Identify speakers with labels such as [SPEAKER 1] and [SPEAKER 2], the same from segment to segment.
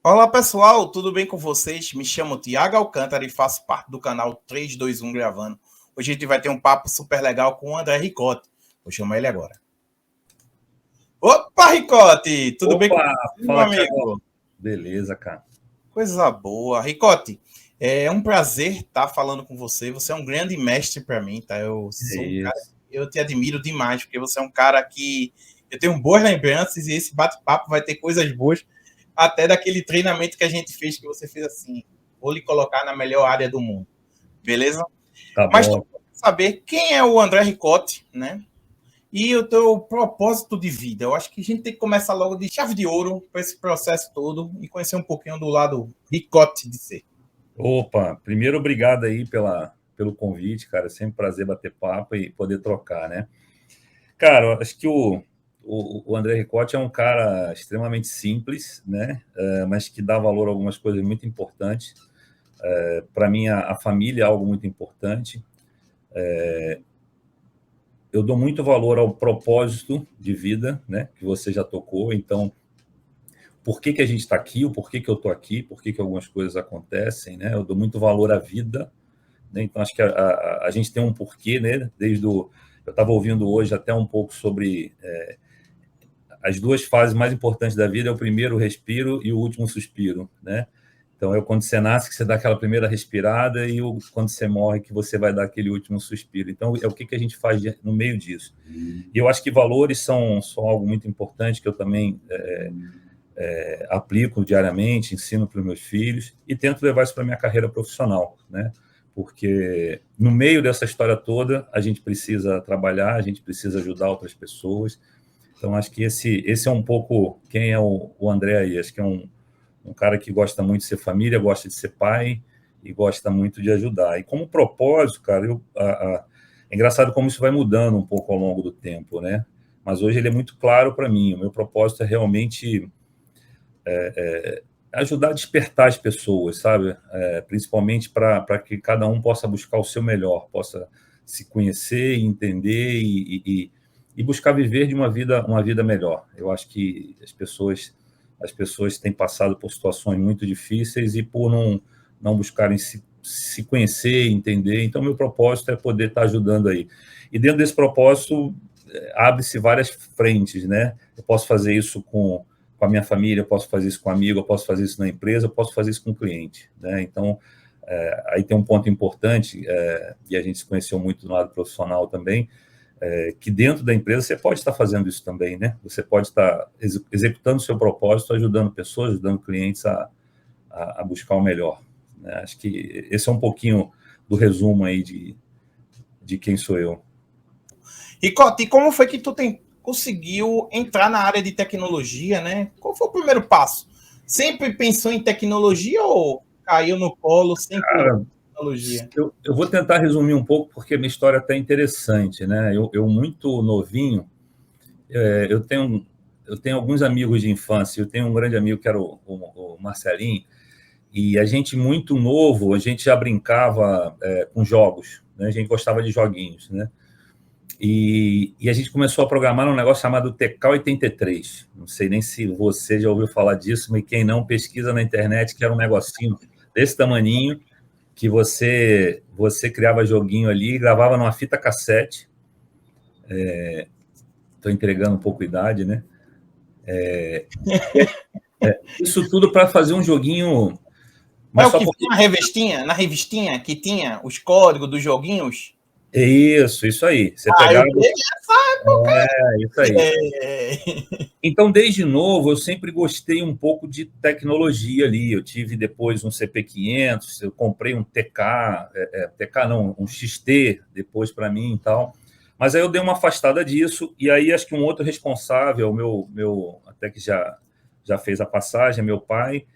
[SPEAKER 1] Olá pessoal, tudo bem com vocês? Me chamo Tiago Alcântara e faço parte do canal 321 Gravando. Hoje a gente vai ter um papo super legal com o André Ricotti. Vou chamar ele agora. Opa, Ricotti! Tudo bem com
[SPEAKER 2] Opa,
[SPEAKER 1] você, meu
[SPEAKER 2] fala, Thiago.
[SPEAKER 1] amigo?
[SPEAKER 2] Beleza, cara.
[SPEAKER 1] Coisa boa. Ricotti, é um prazer estar falando com você. Você é um grande mestre para mim, tá?
[SPEAKER 2] É isso.
[SPEAKER 1] Eu te admiro demais, porque você é um cara que eu tenho boas lembranças e esse bate-papo vai ter coisas boas, até daquele treinamento que a gente fez, que você fez assim, vou lhe colocar na melhor área do mundo, beleza?
[SPEAKER 2] Tá
[SPEAKER 1] Mas
[SPEAKER 2] bom.
[SPEAKER 1] tu quer saber quem é o André Ricotti, né? E o teu propósito de vida. Eu acho que a gente tem que começar logo de chave de ouro para esse processo todo e conhecer um pouquinho do lado Ricotti de ser.
[SPEAKER 2] Opa, primeiro obrigado aí pelo convite, cara. É sempre um prazer bater papo e poder trocar, né? Cara, eu acho que o André Ricotti é um cara extremamente simples, né? Mas que dá valor a algumas coisas muito importantes. Para mim, a família é algo muito importante. Eu dou muito valor ao propósito de vida, né? Que você já tocou. Então, por que a gente está aqui, o porquê que eu estou aqui, por que algumas coisas acontecem, né? Eu dou muito valor à vida, né? Então acho que a gente tem um porquê, né? Eu estava ouvindo hoje até um pouco sobre as duas fases mais importantes da vida, é o primeiro respiro e o último suspiro, né? Então é quando você nasce que você dá aquela primeira respirada e quando você morre que você vai dar aquele último suspiro. Então é o que a gente faz no meio disso. E eu acho que valores são algo muito importante que eu também aplico diariamente, ensino para os meus filhos e tento levar isso para a minha carreira profissional, né? Porque no meio dessa história toda, a gente precisa trabalhar, a gente precisa ajudar outras pessoas. Então, acho que esse é um pouco quem é o André aí. Acho que é um cara que gosta muito de ser família, gosta de ser pai e gosta muito de ajudar. E como propósito, cara, é engraçado como isso vai mudando um pouco ao longo do tempo, né? Mas hoje ele é muito claro para mim. O meu propósito é realmente ajudar a despertar as pessoas, sabe? Principalmente para que cada um possa buscar o seu melhor, possa se conhecer, entender e buscar viver de uma vida melhor. Eu acho que as pessoas têm passado por situações muito difíceis e por não buscarem se conhecer, entender. Então, meu propósito é poder estar ajudando aí. E dentro desse propósito, abre-se várias frentes, né? Eu posso fazer isso com a minha família, eu posso fazer isso com um amigo, eu posso fazer isso na empresa, eu posso fazer isso com o cliente, né? Então, aí tem um ponto importante, e a gente se conheceu muito no lado profissional também, que dentro da empresa você pode estar fazendo isso também, né? Você pode estar executando o seu propósito, ajudando pessoas, ajudando clientes a buscar o melhor, né? Acho que esse é um pouquinho do resumo aí de quem sou eu.
[SPEAKER 1] Ricotti, e como foi que conseguiu entrar na área de tecnologia, né? Qual foi o primeiro passo? Sempre pensou em tecnologia ou caiu no colo sem querer
[SPEAKER 2] Cara,
[SPEAKER 1] tecnologia?
[SPEAKER 2] eu vou tentar resumir um pouco, porque a minha história é até interessante, né? Eu muito novinho, eu tenho alguns amigos de infância, eu tenho um grande amigo que era o Marcelinho, e a gente muito novo, a gente já brincava com jogos, né? A gente gostava de joguinhos, né? E a gente começou a programar um negócio chamado TK-83. Não sei nem se você já ouviu falar disso, mas quem não, pesquisa na internet, que era um negocinho desse tamaninho, que você criava joguinho ali, gravava numa fita cassete. Estou entregando um pouco a idade, né? Isso tudo para fazer um joguinho,
[SPEAKER 1] É
[SPEAKER 2] mas
[SPEAKER 1] o
[SPEAKER 2] só
[SPEAKER 1] que
[SPEAKER 2] porque...
[SPEAKER 1] vinha na revistinha que tinha os códigos dos joguinhos?
[SPEAKER 2] Isso aí. Você
[SPEAKER 1] Ah, eu
[SPEAKER 2] pegava...
[SPEAKER 1] peguei essa época.
[SPEAKER 2] Isso aí.
[SPEAKER 1] É...
[SPEAKER 2] Então, desde novo, eu sempre gostei um pouco de tecnologia ali. Eu tive depois um CP500, eu comprei um TK, TK não, um XT depois para mim e tal. Mas aí eu dei uma afastada disso, e aí acho que um outro responsável, meu até que já fez a passagem, meu pai,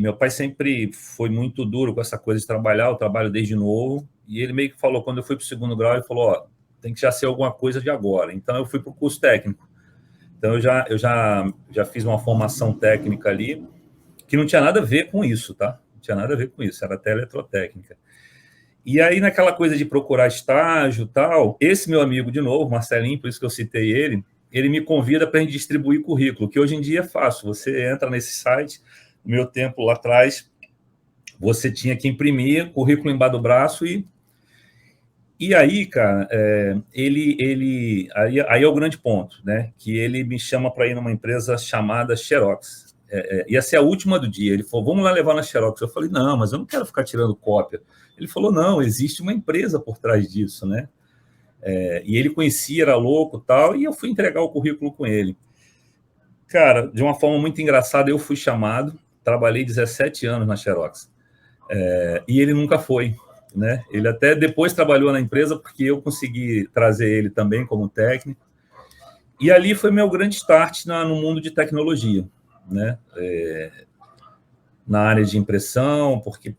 [SPEAKER 2] meu pai sempre foi muito duro com essa coisa de trabalhar, eu trabalho desde novo, e ele meio que falou, quando eu fui para o segundo grau, ele falou, ó, tem que já ser alguma coisa de agora. Então eu fui para o curso técnico. Então, eu já fiz uma formação técnica ali, que não tinha nada a ver com isso, tá? Não tinha nada a ver com isso, era até eletrotécnica. E aí, naquela coisa de procurar estágio e tal, esse meu amigo, de novo, Marcelinho, por isso que eu citei ele me convida para a gente distribuir currículo, que hoje em dia é fácil. Você entra nesse site, No meu tempo lá atrás, você tinha que imprimir currículo embaixo do braço e aí, cara, aí é o grande ponto, né? Que ele me chama para ir numa empresa chamada Xerox. Ia ser a última do dia. Ele falou, vamos lá levar na Xerox. Eu falei, não, mas eu não quero ficar tirando cópia. Ele falou, não, existe uma empresa por trás disso, né? E ele conhecia, era louco e tal, e eu fui entregar o currículo com ele. Cara, de uma forma muito engraçada, eu fui chamado, trabalhei 17 anos na Xerox, e ele nunca foi, né? Ele até depois trabalhou na empresa, porque eu consegui trazer ele também como técnico, e ali foi meu grande start no mundo de tecnologia, né? Na área de impressão, porque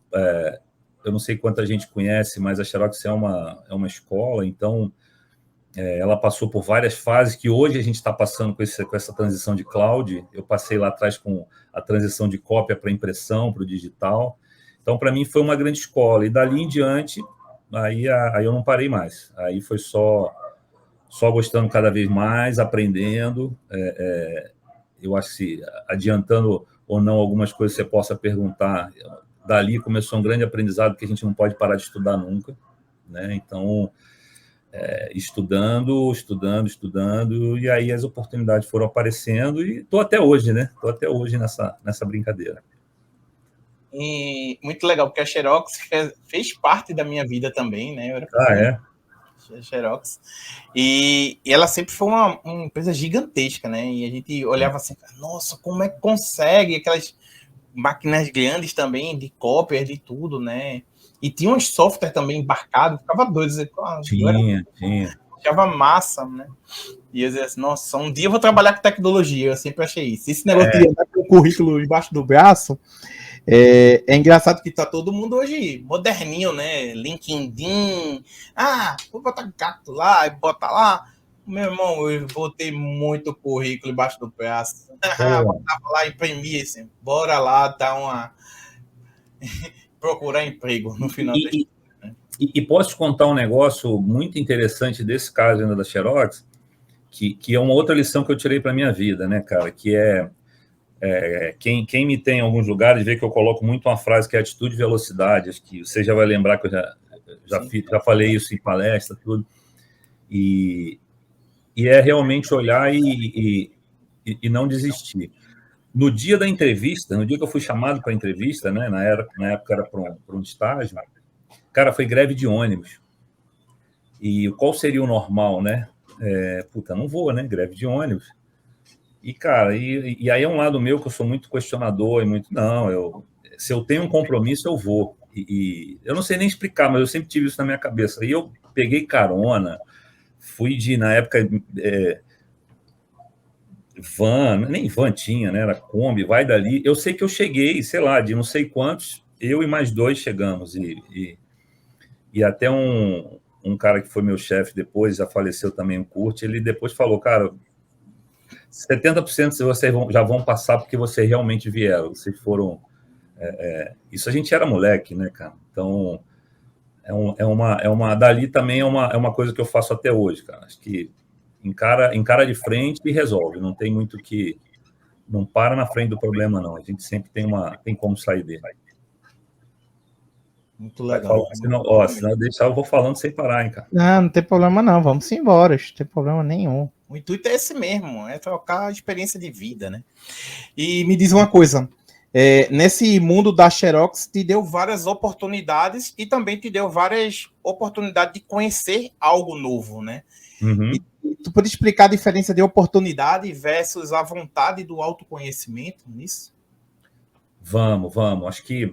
[SPEAKER 2] eu não sei quanta gente conhece, mas a Xerox é uma escola, então ela passou por várias fases que hoje a gente está passando com essa transição de cloud. Eu passei lá atrás com a transição de cópia para impressão, para o digital. Então, para mim, foi uma grande escola. E dali em diante, aí eu não parei mais. Aí foi só gostando cada vez mais, aprendendo. Eu acho que, adiantando ou não algumas coisas que você possa perguntar, dali começou um grande aprendizado que a gente não pode parar de estudar nunca, né? Então, estudando, e aí as oportunidades foram aparecendo e estou até hoje, né? Estou até hoje nessa brincadeira.
[SPEAKER 1] E muito legal, porque a Xerox fez parte da minha vida também, né? Eu era Xerox. E ela sempre foi uma empresa gigantesca, né? E a gente olhava assim, nossa, como é que consegue? Aquelas máquinas grandes também, de cópias, de tudo, né? E tinha uns software também embarcado, ficava doido.
[SPEAKER 2] Tinha.
[SPEAKER 1] Achava massa, né? E eu dizia assim, nossa, um dia eu vou trabalhar com tecnologia, eu sempre achei isso. Esse negócio de andar com o currículo embaixo do braço, é engraçado que tá todo mundo hoje moderninho, né? LinkedIn, vou botar gato lá, e bota lá. Meu irmão, eu botei muito currículo embaixo do braço. Botava lá, imprimia assim, bora lá dar uma... procurar emprego no final da história.
[SPEAKER 2] E posso te contar um negócio muito interessante desse caso ainda da Xerox, que é uma outra lição que eu tirei para minha vida, né, cara? Que quem me tem em alguns lugares vê que eu coloco muito uma frase que é atitude e velocidade. Acho que você já vai lembrar que eu já falei isso em palestra, tudo. E é realmente olhar e não desistir. No dia da entrevista, no dia que eu fui chamado para a entrevista, né, na época era para um estágio, cara, foi greve de ônibus. E qual seria o normal, né? Não vou, né? Greve de ônibus. E, cara, e aí é um lado meu que eu sou muito questionador e muito... Não, se eu tenho um compromisso, eu vou. E eu não sei nem explicar, mas eu sempre tive isso na minha cabeça. E eu peguei carona, fui na época, van, nem van tinha, né? Era Kombi, vai dali. Eu sei que eu cheguei, sei lá, de não sei quantos, eu e mais 2 chegamos. E até um cara que foi meu chefe depois, já faleceu também, o Kurt, ele depois falou, cara, 70% de vocês já vão passar porque vocês realmente vieram, vocês foram... isso a gente era moleque, né, cara? Então, dali também é uma coisa que eu faço até hoje, cara. Acho que encara de frente e resolve, não tem muito que... Não para na frente do problema, não. A gente sempre tem como sair dele.
[SPEAKER 1] Muito legal.
[SPEAKER 2] Senão deixar eu vou falando sem parar, hein, cara.
[SPEAKER 3] Não tem problema não, vamos embora, não tem problema nenhum.
[SPEAKER 1] O intuito é esse mesmo, é trocar a experiência de vida, né? E me diz uma coisa, nesse mundo da Xerox te deu várias oportunidades e também te deu várias oportunidades de conhecer algo novo, né?
[SPEAKER 2] Uhum.
[SPEAKER 1] E tu pode explicar a diferença de oportunidade versus a vontade do autoconhecimento nisso?
[SPEAKER 2] Vamos. Acho que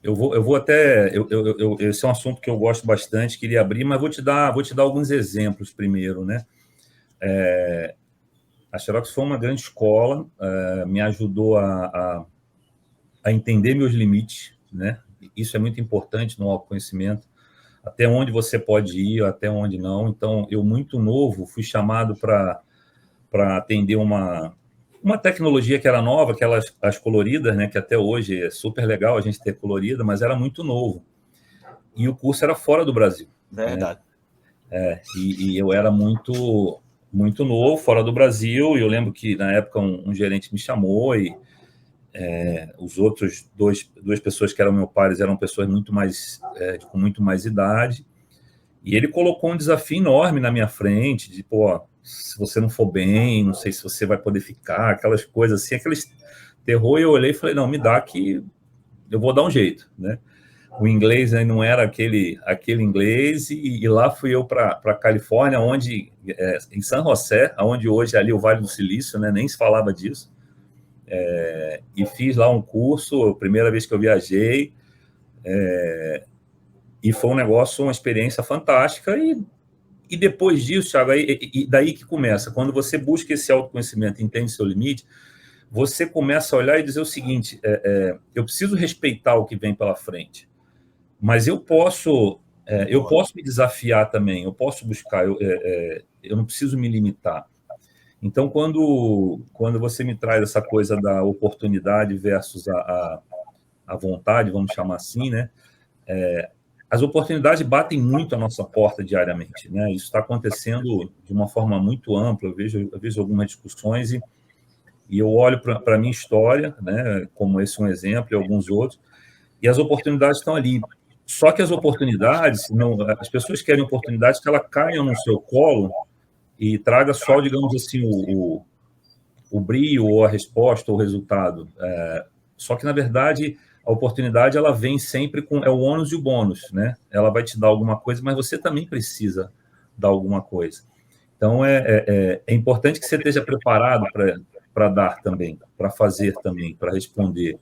[SPEAKER 2] eu vou até... esse é um assunto que eu gosto bastante, queria abrir, mas vou te dar alguns exemplos primeiro, né? A Xerox foi uma grande escola, me ajudou a entender meus limites, né? Isso é muito importante no autoconhecimento, até onde você pode ir, até onde não. Então, eu, muito novo, fui chamado para atender uma tecnologia que era nova, as coloridas, né? Que até hoje é super legal a gente ter colorida, mas era muito novo. E o curso era fora do Brasil.
[SPEAKER 1] Verdade.
[SPEAKER 2] Né? E eu era muito novo, fora do Brasil, e eu lembro que, na época, um gerente me chamou e Os outros duas pessoas que eram meus pares eram pessoas com muito mais idade. E ele colocou um desafio enorme na minha frente, de, pô, se você não for bem, não sei se você vai poder ficar, aquelas coisas assim, aqueles terror. E eu olhei e falei, não, me dá que eu vou dar um jeito, né? O inglês, né, não era aquele inglês, e lá fui eu para a Califórnia, em San José, onde hoje é ali o Vale do Silício, né, nem se falava disso, e fiz lá um curso, primeira vez que eu viajei, e foi um negócio, uma experiência fantástica, e depois disso, Thiago, e daí que começa, quando você busca esse autoconhecimento, entende seu limite, você começa a olhar e dizer o seguinte, eu preciso respeitar o que vem pela frente, mas eu posso me desafiar também, eu posso buscar, eu não preciso me limitar. Então, quando você me traz essa coisa da oportunidade versus a vontade, vamos chamar assim, né? As oportunidades batem muito a nossa porta diariamente, né? Isso está acontecendo de uma forma muito ampla. Eu vejo algumas discussões e eu olho para a minha história, né? Como esse é um exemplo e alguns outros, e as oportunidades estão ali. Só que as oportunidades, as pessoas querem oportunidades que elas caiam no seu colo e traga só, digamos assim, o brilho ou a resposta ou o resultado. Só que, na verdade, a oportunidade ela vem sempre com o ônus e o bônus, né? Ela vai te dar alguma coisa, mas você também precisa dar alguma coisa. Então, é importante que você esteja preparado para dar também, para fazer também, para responder.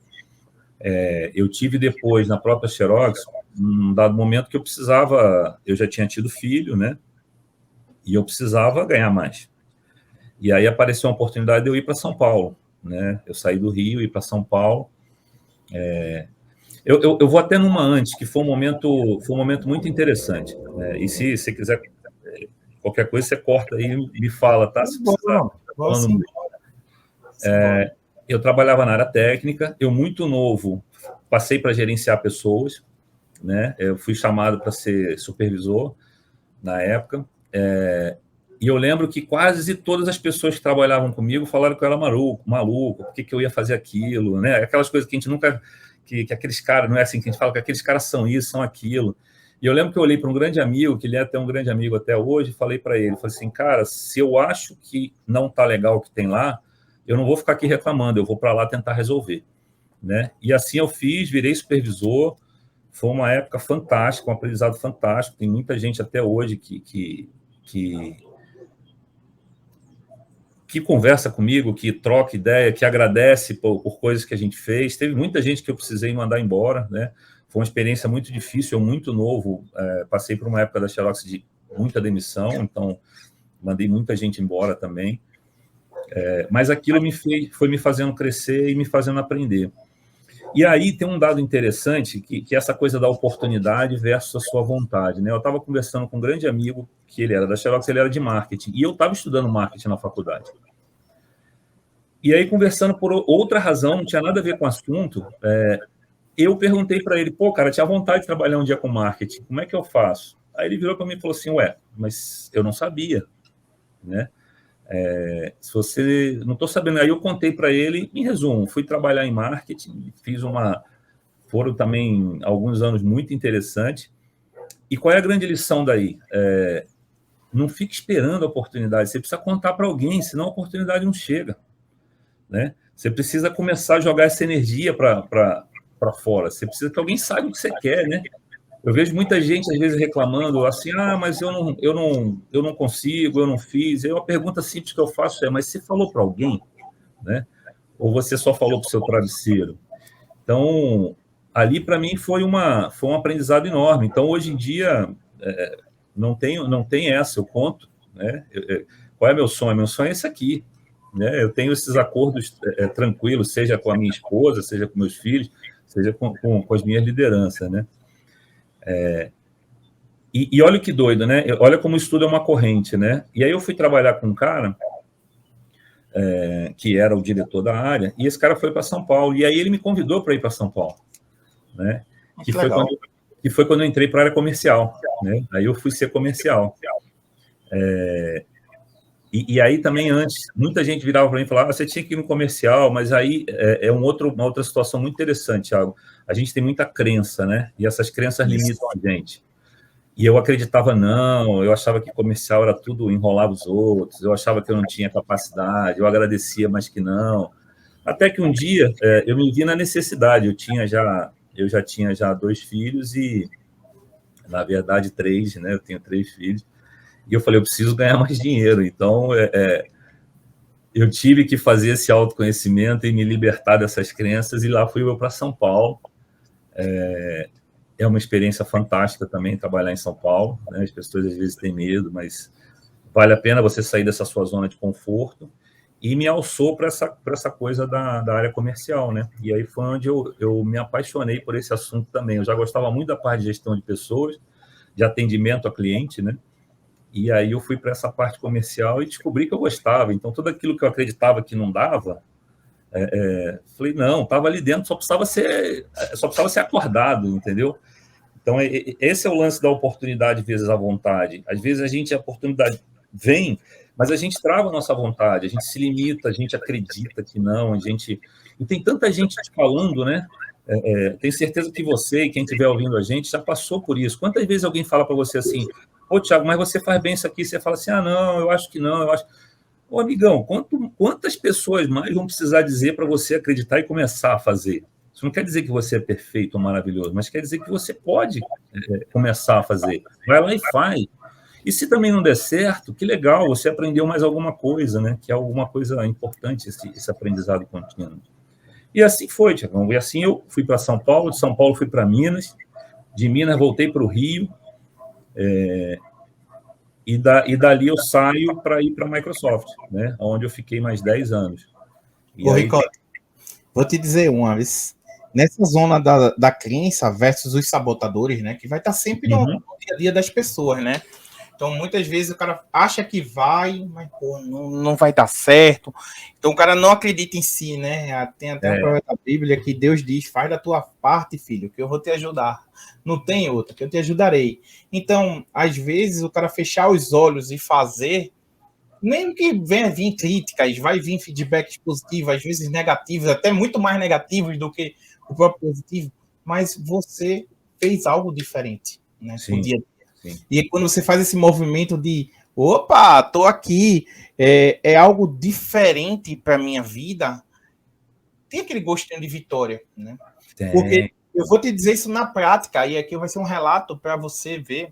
[SPEAKER 2] Eu tive depois, na própria Xerox, um dado momento que eu já tinha tido filho, né? E eu precisava ganhar mais. E aí apareceu uma oportunidade de eu ir para São Paulo, né? Eu saí do Rio e ir para São Paulo. Eu vou até numa antes, que foi um momento muito interessante, né? E se você quiser, qualquer coisa, você corta aí e me fala, tá? Se você tá falando muito. Eu trabalhava na área técnica, eu muito novo passei para gerenciar pessoas, né? Eu fui chamado para ser supervisor na época, e eu lembro que quase todas as pessoas que trabalhavam comigo falaram que eu era maluco, por que eu ia fazer aquilo, né? Aquelas coisas que a gente nunca... Que aqueles caras, não é assim que a gente fala, que aqueles caras são isso, são aquilo. E eu lembro que eu olhei para um grande amigo, que ele é até um grande amigo até hoje, e falei para ele, falei assim, cara, se eu acho que não está legal o que tem lá, eu não vou ficar aqui reclamando, eu vou para lá tentar resolver, né? E assim eu fiz, virei supervisor, foi uma época fantástica, um aprendizado fantástico, tem muita gente até hoje que conversa comigo, que troca ideia, que agradece por coisas que a gente fez. Teve muita gente que eu precisei mandar embora, né? Foi uma experiência muito difícil, eu muito novo, passei por uma época da Xerox de muita demissão, então mandei muita gente embora também. Mas aquilo foi me fazendo crescer e me fazendo aprender. E aí tem um dado interessante, que é essa coisa da oportunidade versus a sua vontade, né? Eu estava conversando com um grande amigo, que ele era da Xerox, ele era de marketing, e eu estava estudando marketing na faculdade. E aí, conversando por outra razão, não tinha nada a ver com o assunto, eu perguntei para ele, pô, cara, tinha vontade de trabalhar um dia com marketing, como é que eu faço? Aí ele virou para mim e falou assim, mas eu não sabia, né? Se você não estou sabendo, aí eu contei para ele, em resumo, fui trabalhar em marketing, foram também alguns anos muito interessantes. E qual é a grande lição daí? Não fique esperando a oportunidade, você precisa contar para alguém, senão a oportunidade não chega, né? Você precisa começar a jogar essa energia para fora, você precisa que alguém saiba o que você quer, né? Eu vejo muita gente, às vezes, reclamando assim, mas eu não consigo, eu não fiz. Aí uma pergunta simples que eu faço mas você falou para alguém, né? Ou você só falou para o seu travesseiro? Então, ali, para mim, foi um aprendizado enorme. Então, hoje em dia, não tem essa, eu conto, né? Qual é meu sonho? Meu sonho é esse aqui, né? Eu tenho esses acordos tranquilos, seja com a minha esposa, seja com meus filhos, seja com as minhas lideranças, né? E olha que doido, né? Olha como o estudo é uma corrente, né? E aí eu fui trabalhar com um cara que era o diretor da área, e esse cara foi para São Paulo, e aí ele me convidou para ir para São Paulo, né? Que foi quando eu entrei para a área comercial, né? Aí eu fui ser comercial. E aí também antes, muita gente virava para mim e falava, você tinha que ir no comercial, mas aí uma outra situação muito interessante, Thiago. A gente tem muita crença, né? E essas crenças limitam a gente. E eu acreditava, não, eu achava que comercial era tudo, enrolava os outros, eu achava que eu não tinha capacidade, eu agradecia, mas que não. Até que um dia eu me vi na necessidade, eu já tinha 2 filhos e, na verdade, 3, né? Eu tenho 3 filhos. E eu falei, eu preciso ganhar mais dinheiro. Então, eu tive que fazer esse autoconhecimento e me libertar dessas crenças. E lá fui eu para São Paulo. É uma experiência fantástica também trabalhar em São Paulo, né? As pessoas às vezes têm medo, mas vale a pena você sair dessa sua zona de conforto. E me alçou para essa coisa da área comercial, né? E aí foi onde eu me apaixonei por esse assunto também. Eu já gostava muito da parte de gestão de pessoas, de atendimento a cliente, né? E aí eu fui para essa parte comercial e descobri que eu gostava. Então, tudo aquilo que eu acreditava que não dava, falei, não, estava ali dentro, só precisava ser acordado, entendeu? Então, esse é o lance da oportunidade vezes a vontade. Às vezes a oportunidade vem, mas a gente trava a nossa vontade, a gente se limita, a gente acredita que não, E tem tanta gente te falando, né? Tenho certeza que você e quem estiver ouvindo a gente já passou por isso. Quantas vezes alguém fala para você assim, ô, Thiago, mas você faz bem isso aqui, você fala assim, não, eu acho que não, eu acho... Ô, amigão, quantas pessoas mais vão precisar dizer para você acreditar e começar a fazer? Isso não quer dizer que você é perfeito ou maravilhoso, mas quer dizer que você pode começar a fazer. Vai lá e faz. E se também não der certo, que legal, você aprendeu mais alguma coisa, né? Que é alguma coisa importante esse aprendizado contínuo. E assim foi, Tiagão. E assim eu fui para São Paulo, de São Paulo fui para Minas, de Minas voltei para o Rio, e dali eu saio para ir para a Microsoft, né? Onde eu fiquei mais 10 anos.
[SPEAKER 1] Ô, Ricardo, vou te dizer uma vez, nessa zona da crença versus os sabotadores, né? Que vai estar sempre no dia a dia das pessoas, né? Então, muitas vezes o cara acha que vai, mas pô, não vai dar certo. Então, o cara não acredita em si, né? Tem até uma prova da Bíblia que Deus diz: faz da tua parte, filho, que eu vou te ajudar. Não tem outra, que eu te ajudarei. Então, às vezes, o cara fechar os olhos e fazer, nem que venha vir críticas, vai vir feedbacks positivos, às vezes negativos, até muito mais negativos do que o próprio positivo, mas você fez algo diferente, né?
[SPEAKER 2] Sim.
[SPEAKER 1] Sim. E quando você faz esse movimento de opa, tô aqui, é algo diferente para minha vida, tem aquele gostinho de vitória, né?
[SPEAKER 2] Tem.
[SPEAKER 1] Porque eu vou te dizer isso na prática, e aqui vai ser um relato para você ver.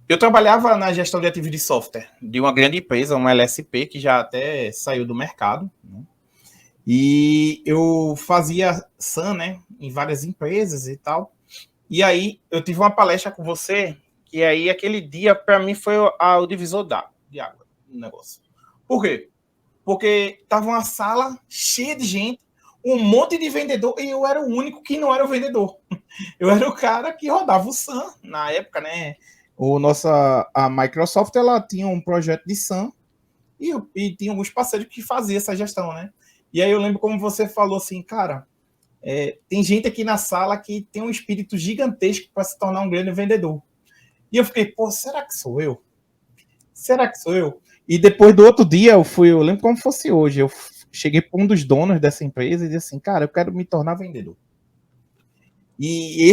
[SPEAKER 1] Eu trabalhava na gestão de ativos de software de uma grande empresa, uma LSP, que já até saiu do mercado, né? E eu fazia SAM, né, em várias empresas e tal. E aí eu tive uma palestra com você, e aí aquele dia para mim foi o divisor de água do negócio. Por quê? Porque tava uma sala cheia de gente, um monte de vendedor, e eu era o único que não era o vendedor. Eu era o cara que rodava o SAM na época, né? A Microsoft, ela tinha um projeto de SAM e tinha alguns parceiros que faziam essa gestão, né? E aí eu lembro como você falou assim, cara, tem gente aqui na sala que tem um espírito gigantesco para se tornar um grande vendedor. E eu fiquei, pô, será que sou eu? Será que sou eu? E depois do outro dia, eu lembro como fosse hoje, eu cheguei para um dos donos dessa empresa e disse assim, cara, eu quero me tornar vendedor. E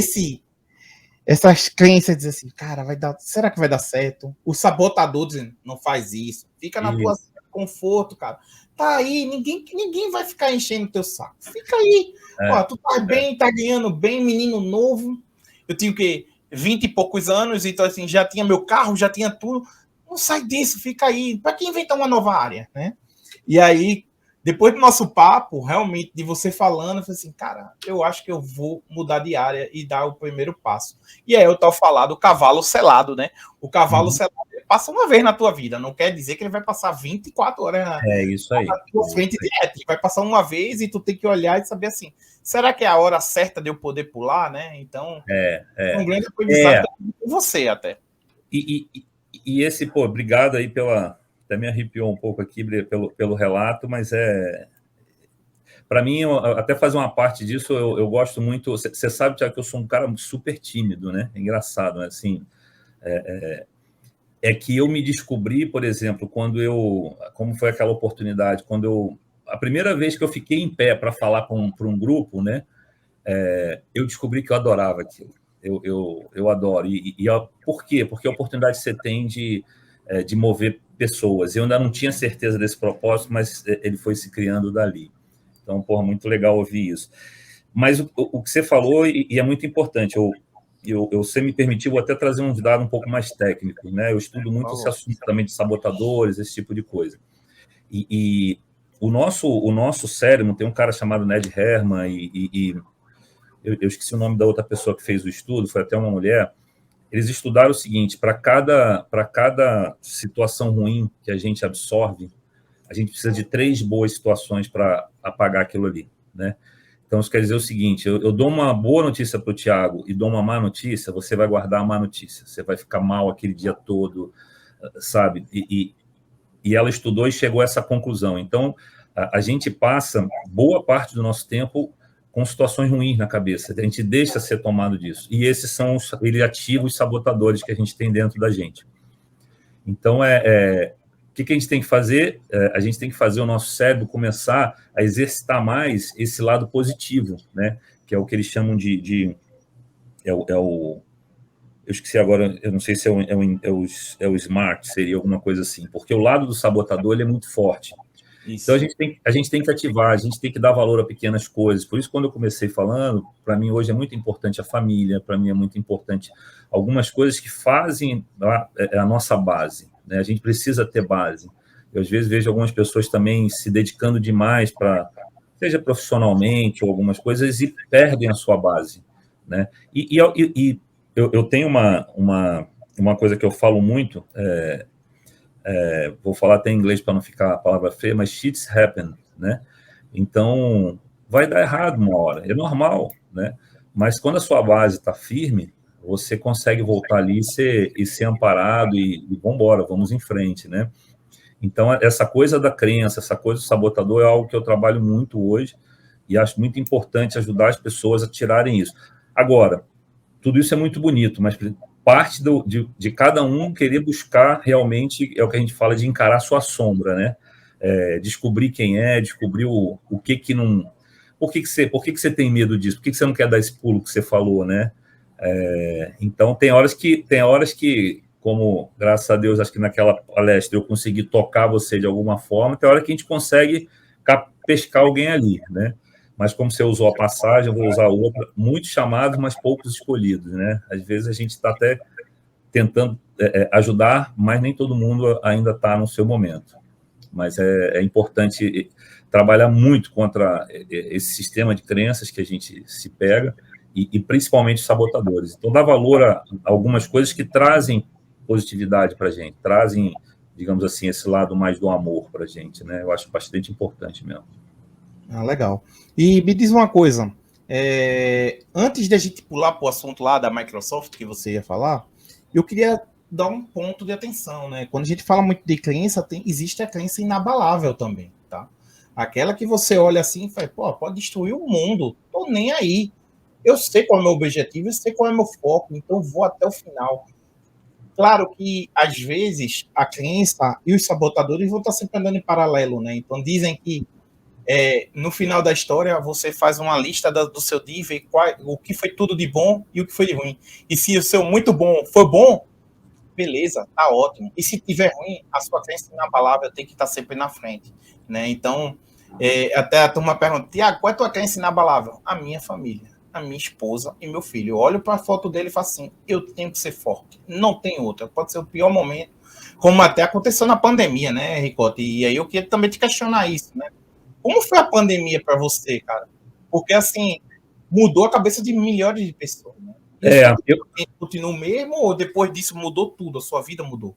[SPEAKER 1] essas crenças dizem assim, cara, será que vai dar certo? O sabotador dizendo, não faz isso. Fica na tua zona de conforto, cara. Tá aí, ninguém vai ficar enchendo o teu saco. Fica aí. Ó, tu tá bem, tá ganhando bem, menino novo. Eu tinha o quê? 20 e poucos anos, então assim, já tinha meu carro, já tinha tudo. Não sai disso, fica aí. Para que inventar uma nova área, né? E aí, depois do nosso papo, realmente, de você falando, eu falei assim, cara, eu acho que eu vou mudar de área e dar o primeiro passo. E aí eu tô falando do cavalo selado, né? O cavalo selado passa uma vez na tua vida, não quer dizer que ele vai passar 24 horas
[SPEAKER 2] isso aí.
[SPEAKER 1] na tua frente direto. Ele vai passar uma vez e tu tem que olhar e saber assim, será que é a hora certa de eu poder pular, né? Então, é um grande aprendizado com você até.
[SPEAKER 2] E esse, pô, obrigado aí até me arrepiou um pouco aqui pelo relato, mas para mim, até fazer uma parte disso, eu gosto muito. Você sabe, Tiago, que eu sou um cara super tímido, né? É engraçado, né? Assim, é que eu me descobri, por exemplo, como foi aquela oportunidade, a primeira vez que eu fiquei em pé para falar para um grupo, né, eu descobri que eu adorava aquilo. Eu adoro. Por quê? Porque a oportunidade que você tem de mover pessoas. Eu ainda não tinha certeza desse propósito, mas ele foi se criando dali. Então, porra, muito legal ouvir isso. Mas o que você falou, e é muito importante, você me permitiu, vou até trazer uns dados um pouco mais técnicos, né? Eu estudo muito esse assunto também de sabotadores, esse tipo de coisa. E o nosso cérebro, tem um cara chamado Ned Herman, eu esqueci o nome da outra pessoa que fez o estudo, foi até uma mulher. Eles estudaram o seguinte: para cada situação ruim que a gente absorve, a gente precisa de 3 boas situações para apagar aquilo ali, né? Então, isso quer dizer o seguinte: eu dou uma boa notícia para o Thiago e dou uma má notícia, você vai guardar a má notícia, você vai ficar mal aquele dia todo, sabe? E ela estudou e chegou a essa conclusão. Então, a gente passa boa parte do nosso tempo com situações ruins na cabeça, a gente deixa ser tomado disso. E esses são ele ativa os sabotadores que a gente tem dentro da gente. Então, o que a gente tem que fazer? A gente tem que fazer o nosso cérebro começar a exercitar mais esse lado positivo, né? Que é o que eles chamam eu esqueci agora, eu não sei se é o SMART, seria alguma coisa assim, porque o lado do sabotador ele é muito forte. Isso. Então, a gente tem que ativar, a gente tem que dar valor a pequenas coisas. Por isso, quando eu comecei falando, para mim hoje é muito importante a família, para mim é muito importante algumas coisas que fazem a nossa base, né? A gente precisa ter base. Eu, às vezes, vejo algumas pessoas também se dedicando demais seja profissionalmente ou algumas coisas, e perdem a sua base, né? Eu tenho uma coisa que eu falo muito, vou falar até em inglês para não ficar a palavra feia, mas shit's happen, né? Então, vai dar errado uma hora, é normal, né? Mas quando a sua base está firme, você consegue voltar ali e ser amparado e vamos embora, vamos em frente, né? Então, essa coisa da crença, essa coisa do sabotador é algo que eu trabalho muito hoje e acho muito importante ajudar as pessoas a tirarem isso. Agora, tudo isso é muito bonito, mas parte de cada um querer buscar realmente, é o que a gente fala de encarar a sua sombra, né? Descobrir quem descobrir o que não... Por que você tem medo disso? Por que você não quer dar esse pulo que você falou, né? Então, tem horas que, como, graças a Deus, acho que naquela palestra eu consegui tocar você de alguma forma, tem hora que a gente consegue pescar alguém ali, né? Mas como você usou a passagem, eu vou usar outra. Muitos chamados, mas poucos escolhidos, né? Às vezes a gente está até tentando ajudar, mas nem todo mundo ainda está no seu momento. Mas é importante trabalhar muito contra esse sistema de crenças que a gente se pega e principalmente os sabotadores. Então, dá valor a algumas coisas que trazem positividade para a gente, trazem, digamos assim, esse lado mais do amor para a gente, né? Eu acho bastante importante mesmo.
[SPEAKER 1] Ah, legal. E me diz uma coisa, antes de a gente pular para o assunto lá da Microsoft que você ia falar, eu queria dar um ponto de atenção, né? Quando a gente fala muito de crença, existe a crença inabalável também, tá? Aquela que você olha assim e fala, pô, pode destruir o mundo, tô nem aí. Eu sei qual é o meu objetivo, eu sei qual é o meu foco, então vou até o final. Claro que, às vezes, a crença e os sabotadores vão estar sempre andando em paralelo, né? Então dizem que no final da história, você faz uma lista do seu dia e vê o que foi tudo de bom e o que foi de ruim. E se o seu muito bom for bom, beleza, tá ótimo. E se tiver ruim, a sua crença inabalável tem que estar sempre na frente, né? Então, até a turma pergunta, Tiago, qual é a tua crença inabalável? A minha família, a minha esposa e meu filho. Eu olho para a foto dele e falo assim, eu tenho que ser forte, não tem outra. Pode ser o pior momento, como até aconteceu na pandemia, né, Ricote? E aí eu queria também te questionar isso, né? Como foi a pandemia para você, cara? Porque, assim, mudou a cabeça de milhares de pessoas, né? Continua o mesmo ou depois disso mudou tudo? A sua vida mudou?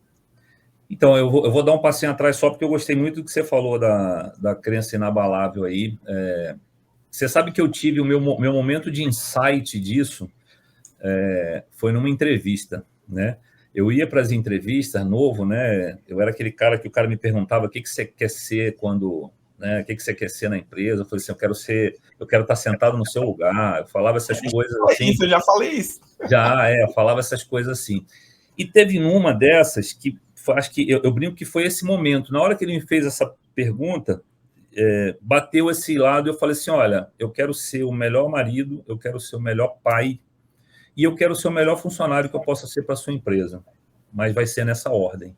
[SPEAKER 2] Então, eu vou dar um passinho atrás só porque eu gostei muito do que você falou da crença inabalável aí. Você sabe que eu tive o meu momento de insight disso foi numa entrevista, né? Eu ia para as entrevistas novo, né? Eu era aquele cara que o cara me perguntava o que você quer ser quando... Né, o que você quer ser na empresa? Eu falei assim, eu quero estar sentado no seu lugar. Eu falava essas coisas assim.
[SPEAKER 1] Isso, eu já falei isso.
[SPEAKER 2] Eu falava essas coisas assim. E teve uma dessas que acho que eu brinco que foi esse momento. Na hora que ele me fez essa pergunta, bateu esse lado, eu falei assim, olha, eu quero ser o melhor marido, eu quero ser o melhor pai e eu quero ser o melhor funcionário que eu possa ser para a sua empresa, mas vai ser nessa ordem,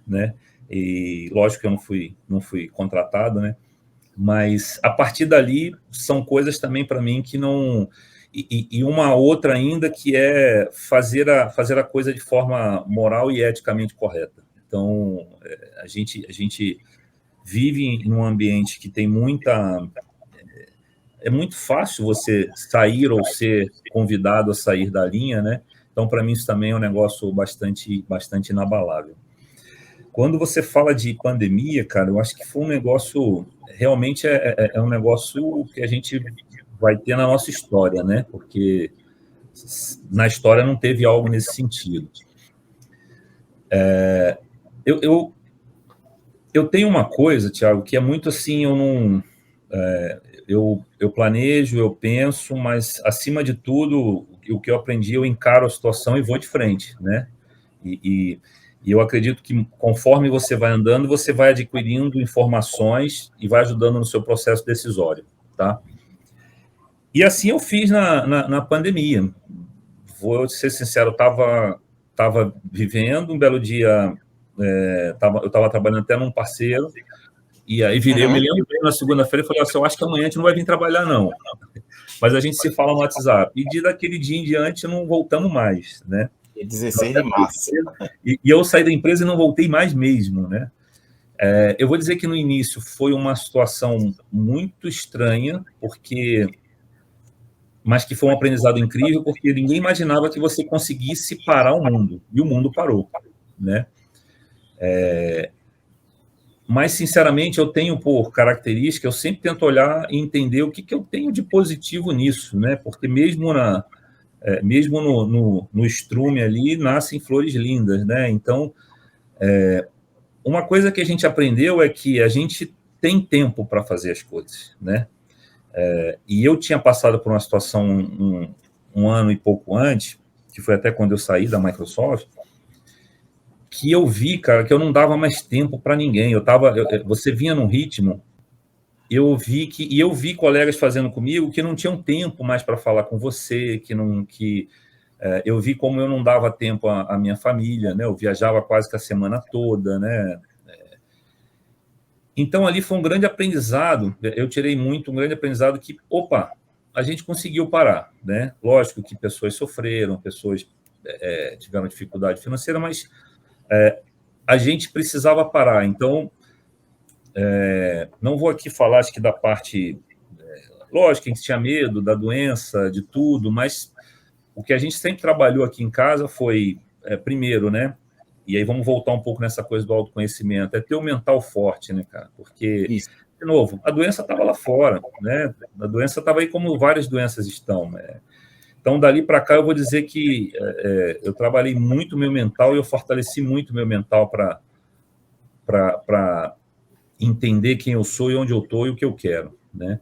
[SPEAKER 2] né? E lógico que eu não fui contratado, né? Mas a partir dali são coisas também para mim que não... E uma outra ainda que é fazer a coisa de forma moral e eticamente correta. Então, a gente vive em um ambiente que tem muita... É muito fácil você sair ou ser convidado a sair da linha, né? Então, para mim, isso também é um negócio bastante inabalável. Quando você fala de pandemia, cara, eu acho que foi um negócio... Realmente é um negócio que a gente vai ter na nossa história, né? Porque na história não teve algo nesse sentido. Eu tenho uma coisa, Thiago, que é muito assim, eu não... Eu planejo, eu penso, mas, acima de tudo, o que eu aprendi, eu encaro a situação e vou de frente, né? E eu acredito que, conforme você vai andando, você vai adquirindo informações e vai ajudando no seu processo decisório, tá? E assim eu fiz na pandemia. Vou ser sincero, eu estava vivendo, um belo dia, eu estava trabalhando até num parceiro, e aí virei, eu me lembro na segunda-feira e falei assim, eu acho que amanhã a gente não vai vir trabalhar, não. Mas a gente se fala no WhatsApp. E daquele dia em diante não voltamos mais, né?
[SPEAKER 1] 16 de março.
[SPEAKER 2] E eu saí da empresa e não voltei mais mesmo, né? Eu vou dizer que no início foi uma situação muito estranha, mas que foi um aprendizado incrível, porque ninguém imaginava que você conseguisse parar o mundo. E o mundo parou, né? Mas, sinceramente, eu tenho por característica, eu sempre tento olhar e entender o que eu tenho de positivo nisso, né? Porque mesmo no estrume ali, nascem flores lindas, né? Então, uma coisa que a gente aprendeu é que a gente tem tempo para fazer as coisas, né? E eu tinha passado por uma situação um ano e pouco antes, que foi até quando eu saí da Microsoft, que eu vi, cara, que eu não dava mais tempo para ninguém. Você vinha num ritmo, eu vi colegas fazendo comigo que não tinham tempo mais para falar com você, eu vi como eu não dava tempo à minha família, né? Eu viajava quase que a semana toda, né? Então, ali foi um grande aprendizado. Eu tirei um grande aprendizado que, a gente conseguiu parar, né? Lógico que pessoas sofreram, pessoas tiveram dificuldade financeira, mas a gente precisava parar. Então, não vou aqui falar, acho que da parte... lógico que a gente tinha medo da doença, de tudo, mas o que a gente sempre trabalhou aqui em casa foi, primeiro, né? E aí vamos voltar um pouco nessa coisa do autoconhecimento, ter o mental forte, né, cara? Porque, de novo, a doença estava lá fora, né? A doença estava aí como várias doenças estão, né? Então, dali para cá, eu vou dizer que eu trabalhei muito meu mental e eu fortaleci muito meu mental para entender quem eu sou e onde eu estou e o que eu quero, né?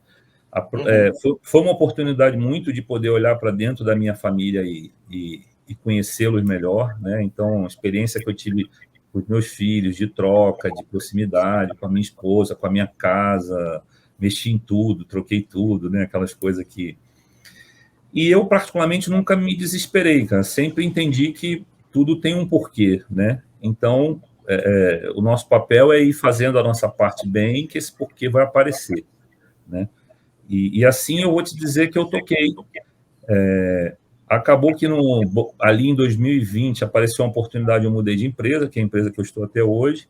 [SPEAKER 2] Foi uma oportunidade muito de poder olhar para dentro da minha família e conhecê-los melhor, né? Então, a experiência que eu tive com os meus filhos, de troca, de proximidade, com a minha esposa, com a minha casa, mexi em tudo, troquei tudo, né? Aquelas coisas que... E eu, particularmente, nunca me desesperei, cara. Sempre entendi que tudo tem um porquê, né? Então, o nosso papel é ir fazendo a nossa parte bem, que esse porquê vai aparecer, né? E assim eu vou te dizer que eu toquei. Acabou que ali em 2020 apareceu uma oportunidade, eu mudei de empresa, que é a empresa que eu estou até hoje,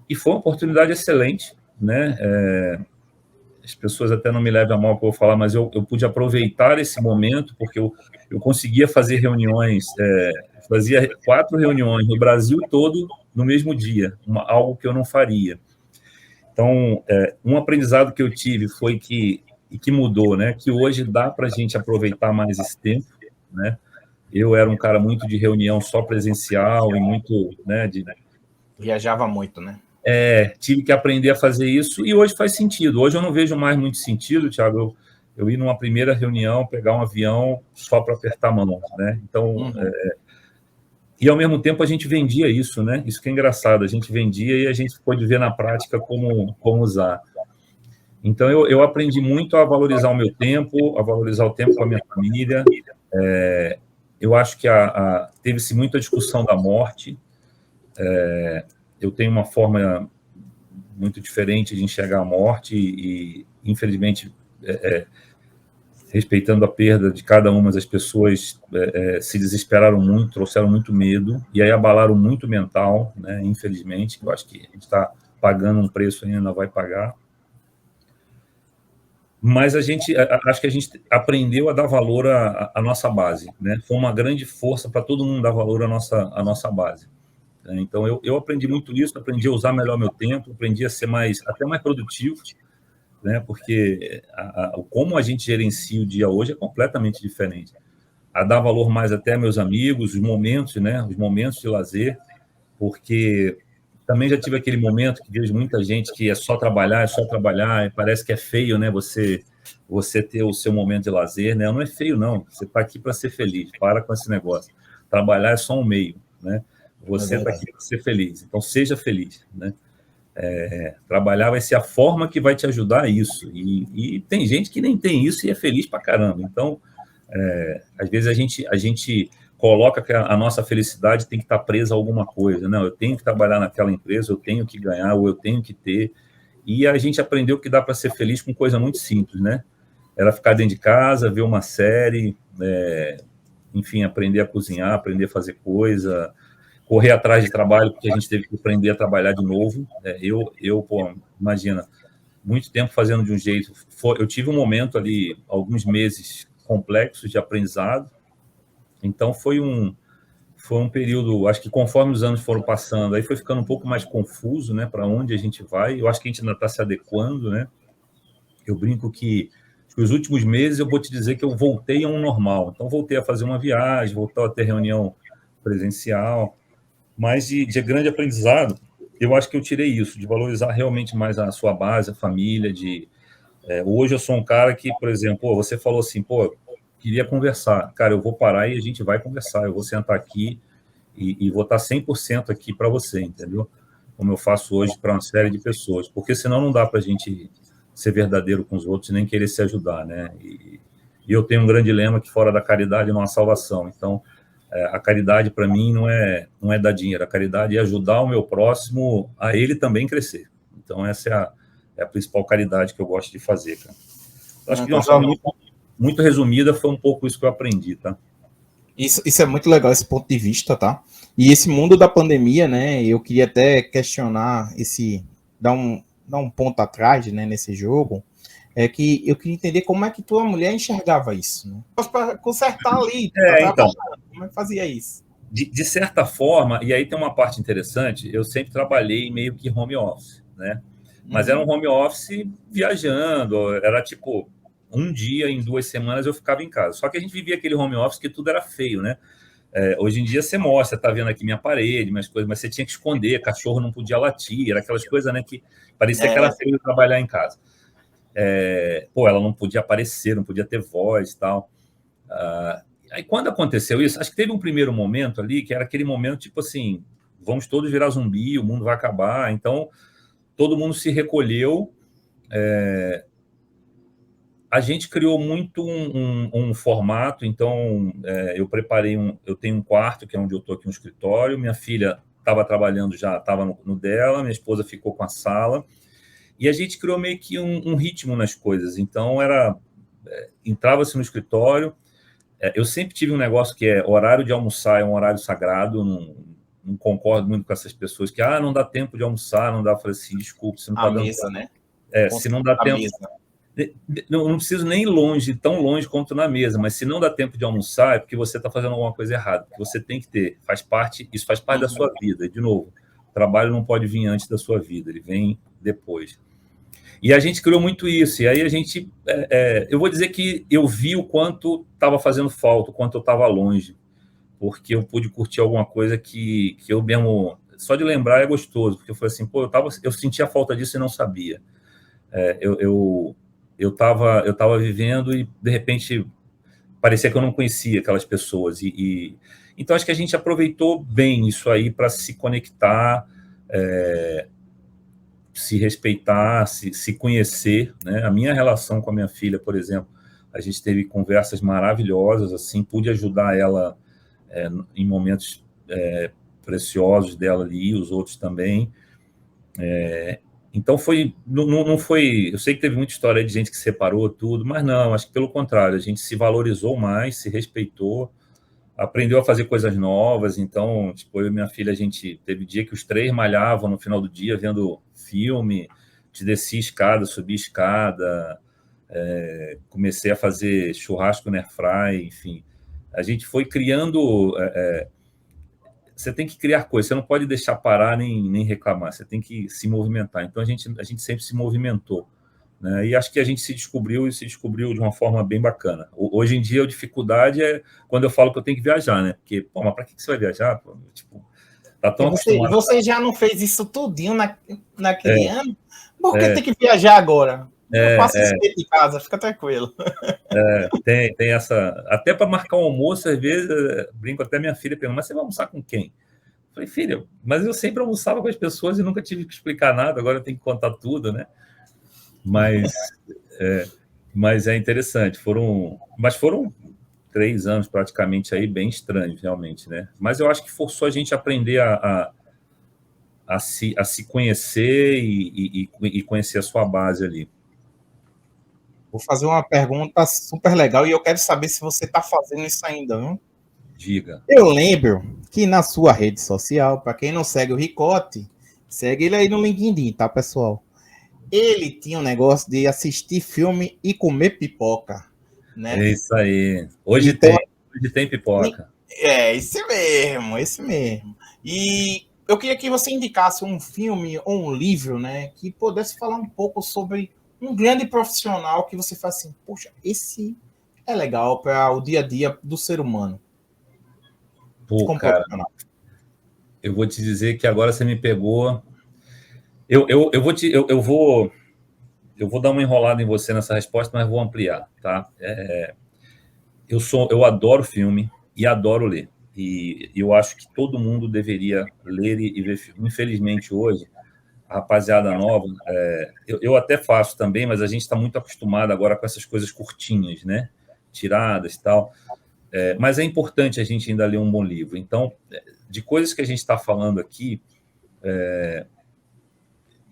[SPEAKER 2] e foi uma oportunidade excelente, né? As pessoas até não me levam a mal que eu vou falar, mas eu pude aproveitar esse momento, porque eu conseguia fazer reuniões, fazia 4 reuniões no Brasil todo no mesmo dia, algo que eu não faria. Então, um aprendizado que eu tive foi que mudou, né? Que hoje dá para a gente aproveitar mais esse tempo, né? Eu era um cara muito de reunião só presencial e muito, né?
[SPEAKER 1] Viajava muito, né?
[SPEAKER 2] Tive que aprender a fazer isso e hoje faz sentido. Hoje eu não vejo mais muito sentido, Thiago, eu ir numa primeira reunião, pegar um avião só para apertar a mão, né? Então, E, ao mesmo tempo, a gente vendia isso, né? Isso que é engraçado, a gente vendia e a gente pôde ver na prática como usar. Então, eu aprendi muito a valorizar o meu tempo, a valorizar o tempo com a minha família. Eu acho que teve-se muita discussão da morte. Eu tenho uma forma muito diferente de enxergar a morte e infelizmente, respeitando a perda de cada uma das pessoas, se desesperaram muito, trouxeram muito medo, e aí abalaram muito o mental, né, infelizmente, que eu acho que a gente está pagando um preço ainda vai pagar. Mas acho que a gente aprendeu a dar valor à nossa base, né? Foi uma grande força para todo mundo dar valor à nossa base. Então, eu aprendi muito isso, aprendi a usar melhor meu tempo, aprendi a ser até mais produtivo, né? Porque como a gente gerencia o dia hoje é completamente diferente. A dar valor mais até a meus amigos, os momentos, né? Os momentos de lazer, porque também já tive aquele momento que vejo muita gente que é só trabalhar, e parece que é feio, né? Você ter o seu momento de lazer, né? Não é feio, não. Você está aqui para ser feliz, para com esse negócio. Trabalhar é só um meio, né? Você está aqui para ser feliz, então seja feliz, né? Trabalhar vai ser a forma que vai te ajudar a isso. E tem gente que nem tem isso e é feliz pra caramba. Então, às vezes a gente coloca que a nossa felicidade tem que estar presa a alguma coisa. Não, eu tenho que trabalhar naquela empresa, eu tenho que ganhar, ou eu tenho que ter. E a gente aprendeu que dá para ser feliz com coisa muito simples, né? Era ficar dentro de casa, ver uma série, enfim, aprender a cozinhar, aprender a fazer coisa, correr atrás de trabalho, porque a gente teve que aprender a trabalhar de novo. Pô, imagina, muito tempo fazendo de um jeito. Eu tive um momento ali, alguns meses complexos de aprendizado. Então, foi um período, acho que conforme os anos foram passando, aí foi ficando um pouco mais confuso, né, para onde a gente vai. Eu acho que a gente ainda está se adequando, né? Eu brinco que os últimos meses eu vou te dizer que eu voltei a um normal. Então, voltei a fazer uma viagem, voltei a ter reunião presencial, mas de grande aprendizado, eu acho que eu tirei isso, de valorizar realmente mais a sua base, a família. Hoje eu sou um cara que, por exemplo, você falou assim, pô, queria conversar. Cara, eu vou parar e a gente vai conversar. Eu vou sentar aqui e vou estar 100% aqui para você, entendeu? Como eu faço hoje para uma série de pessoas. Porque senão não dá para a gente ser verdadeiro com os outros e nem querer se ajudar, né? E eu tenho um grande lema que fora da caridade não há salvação. Então, a caridade, para mim, não é dar dinheiro. A caridade é ajudar o meu próximo a ele também crescer. Então, essa é a principal caridade que eu gosto de fazer, cara. Acho que de uma forma muito resumida, foi um pouco isso que eu aprendi, tá?
[SPEAKER 1] Isso é muito legal, esse ponto de vista, tá? E esse mundo da pandemia, né? Eu queria até questionar dar um ponto atrás, né, nesse jogo. É que eu queria entender como é que tua mulher enxergava isso, né? Para consertar ali,
[SPEAKER 2] então,
[SPEAKER 1] como é que fazia isso?
[SPEAKER 2] De certa forma, e aí tem uma parte interessante, eu sempre trabalhei meio que home office, né? Mas era um home office viajando, era tipo, um dia em 2 semanas eu ficava em casa. Só que a gente vivia aquele home office que tudo era feio, né? Hoje em dia você mostra, tá vendo aqui minha parede, minhas coisas, mas você tinha que esconder, cachorro não podia latir, era aquelas coisas, né, que parecia que era feio trabalhar em casa. Ela não podia aparecer, não podia ter voz e tal. Aí, quando aconteceu isso, acho que teve um primeiro momento ali, que era aquele momento, tipo assim, vamos todos virar zumbi, o mundo vai acabar. Então, todo mundo se recolheu. A gente criou muito um formato. Então, eu preparei eu tenho um quarto, que é onde eu estou aqui no escritório. Minha filha estava trabalhando já, estava no dela. Minha esposa ficou com a sala. E a gente criou meio que um ritmo nas coisas. Então, entrava-se no escritório. Eu sempre tive um negócio que horário de almoçar é um horário sagrado. Não concordo muito com essas pessoas que não dá tempo de almoçar, não dá. Eu falei assim, desculpa, você não está dando
[SPEAKER 1] mesa, né?
[SPEAKER 2] Se não dá tempo, não preciso nem tão longe quanto na mesa, mas se não dá tempo de almoçar é porque você está fazendo alguma coisa errada, porque você tem que ter, isso faz parte da sua vida. E, de novo, o trabalho não pode vir antes da sua vida, ele vem depois. E a gente criou muito isso. E aí a gente, eu vou dizer que eu vi o quanto estava fazendo falta, o quanto eu estava longe, porque eu pude curtir alguma coisa que eu mesmo, só de lembrar é gostoso, porque eu falei assim, pô, eu sentia falta disso e não sabia. Eu estava vivendo e, de repente, parecia que eu não conhecia aquelas pessoas. E Então, acho que a gente aproveitou bem isso aí para se conectar, se respeitar, se conhecer, né? A minha relação com a minha filha, por exemplo, a gente teve conversas maravilhosas, assim, pude ajudar ela em momentos preciosos dela ali, os outros também. Então não foi. Eu sei que teve muita história de gente que separou tudo, mas não, acho que pelo contrário, a gente se valorizou mais, se respeitou, aprendeu a fazer coisas novas. Então, tipo, eu e minha filha, a gente teve dia que os três malhavam no final do dia vendo filme, de descer escada, subir escada, comecei a fazer churrasco no airfry, enfim. A gente foi criando. Você tem que criar coisas, você não pode deixar parar nem reclamar, você tem que se movimentar. Então, a gente sempre se movimentou, né? E acho que a gente se descobriu de uma forma bem bacana. Hoje em dia, a dificuldade é quando eu falo que eu tenho que viajar, né? Porque, pô, mas para que você vai viajar? Pô, tipo, tá tão acostumado.
[SPEAKER 1] Você já não fez isso tudinho naquele ano? Por que tem que viajar agora? Eu faço isso dentro de casa, fica tranquilo.
[SPEAKER 2] Tem essa. Até para marcar um almoço, às vezes, brinco até minha filha pergunta, mas você vai almoçar com quem? Eu falei, filha, mas eu sempre almoçava com as pessoas e nunca tive que explicar nada, agora eu tenho que contar tudo, né? Mas é interessante. Foram 3 anos praticamente aí bem estranhos, realmente, né? Mas eu acho que forçou a gente a aprender a se conhecer e conhecer a sua base ali.
[SPEAKER 1] Vou fazer uma pergunta super legal e eu quero saber se você está fazendo isso ainda, viu?
[SPEAKER 2] Diga.
[SPEAKER 1] Eu lembro que na sua rede social, para quem não segue o Ricote, segue ele aí no LinkedIn, tá, pessoal? Ele tinha um negócio de assistir filme e comer pipoca, né?
[SPEAKER 2] É isso aí. Hoje tem pipoca.
[SPEAKER 1] Esse mesmo. E eu queria que você indicasse um filme ou um livro, né, que pudesse falar um pouco sobre um grande profissional que você faz assim, poxa, esse é legal para o dia a dia do ser humano.
[SPEAKER 2] Pô, cara, eu vou te dizer que agora você me pegou. Eu vou dar uma enrolada em você nessa resposta, mas vou ampliar, tá? Eu adoro filme e adoro ler. E eu acho que todo mundo deveria ler e ver filme. Infelizmente, hoje, a rapaziada nova, eu até faço também, mas a gente está muito acostumado agora com essas coisas curtinhas, né? Tiradas e tal. Mas é importante a gente ainda ler um bom livro. Então, de coisas que a gente está falando aqui,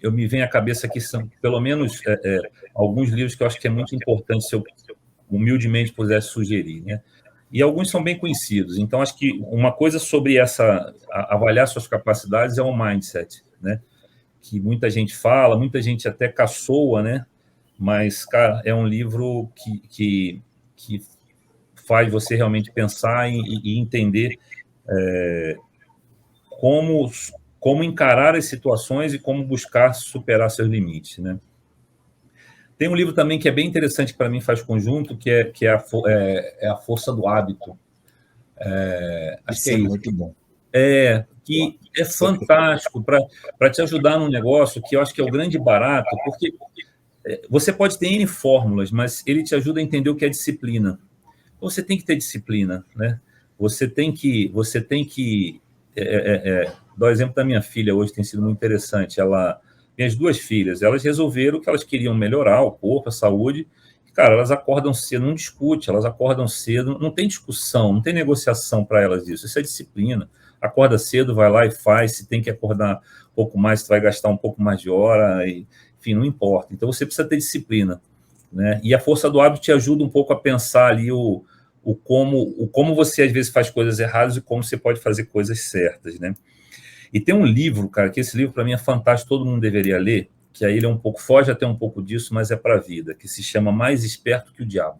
[SPEAKER 2] eu me vem à cabeça que são, pelo menos, alguns livros que eu acho que é muito importante se eu humildemente pudesse sugerir, né? E alguns são bem conhecidos. Então, acho que uma coisa sobre avaliar suas capacidades é o mindset, né? Que muita gente fala, muita gente até caçoa, né? Mas, cara, é um livro que faz você realmente pensar e entender como encarar as situações e como buscar superar seus limites, né? Tem um livro também que é bem interessante, que para mim faz conjunto, que é A Força do Hábito. Acho que é isso.
[SPEAKER 1] Muito bom.
[SPEAKER 2] Que é fantástico para te ajudar num negócio que eu acho que é o grande barato, porque você pode ter N fórmulas, mas ele te ajuda a entender o que é disciplina. Você tem que ter disciplina, né? Você tem que dar o exemplo da minha filha hoje, tem sido muito interessante. Minhas 2 filhas, elas resolveram que elas queriam melhorar o corpo, a saúde. Cara, elas acordam cedo, não discute, elas acordam cedo, não tem discussão, não tem negociação para elas disso. Isso é disciplina. Acorda cedo, vai lá e faz. Se tem que acordar um pouco mais, você vai gastar um pouco mais de hora, enfim, não importa. Então, você precisa ter disciplina, né? E a força do hábito te ajuda um pouco a pensar ali como você, às vezes, faz coisas erradas e como você pode fazer coisas certas, né? E tem um livro, cara, que esse livro, para mim, é fantástico, todo mundo deveria ler, que aí ele foge até um pouco disso, mas é para a vida, que se chama Mais Esperto que o Diabo.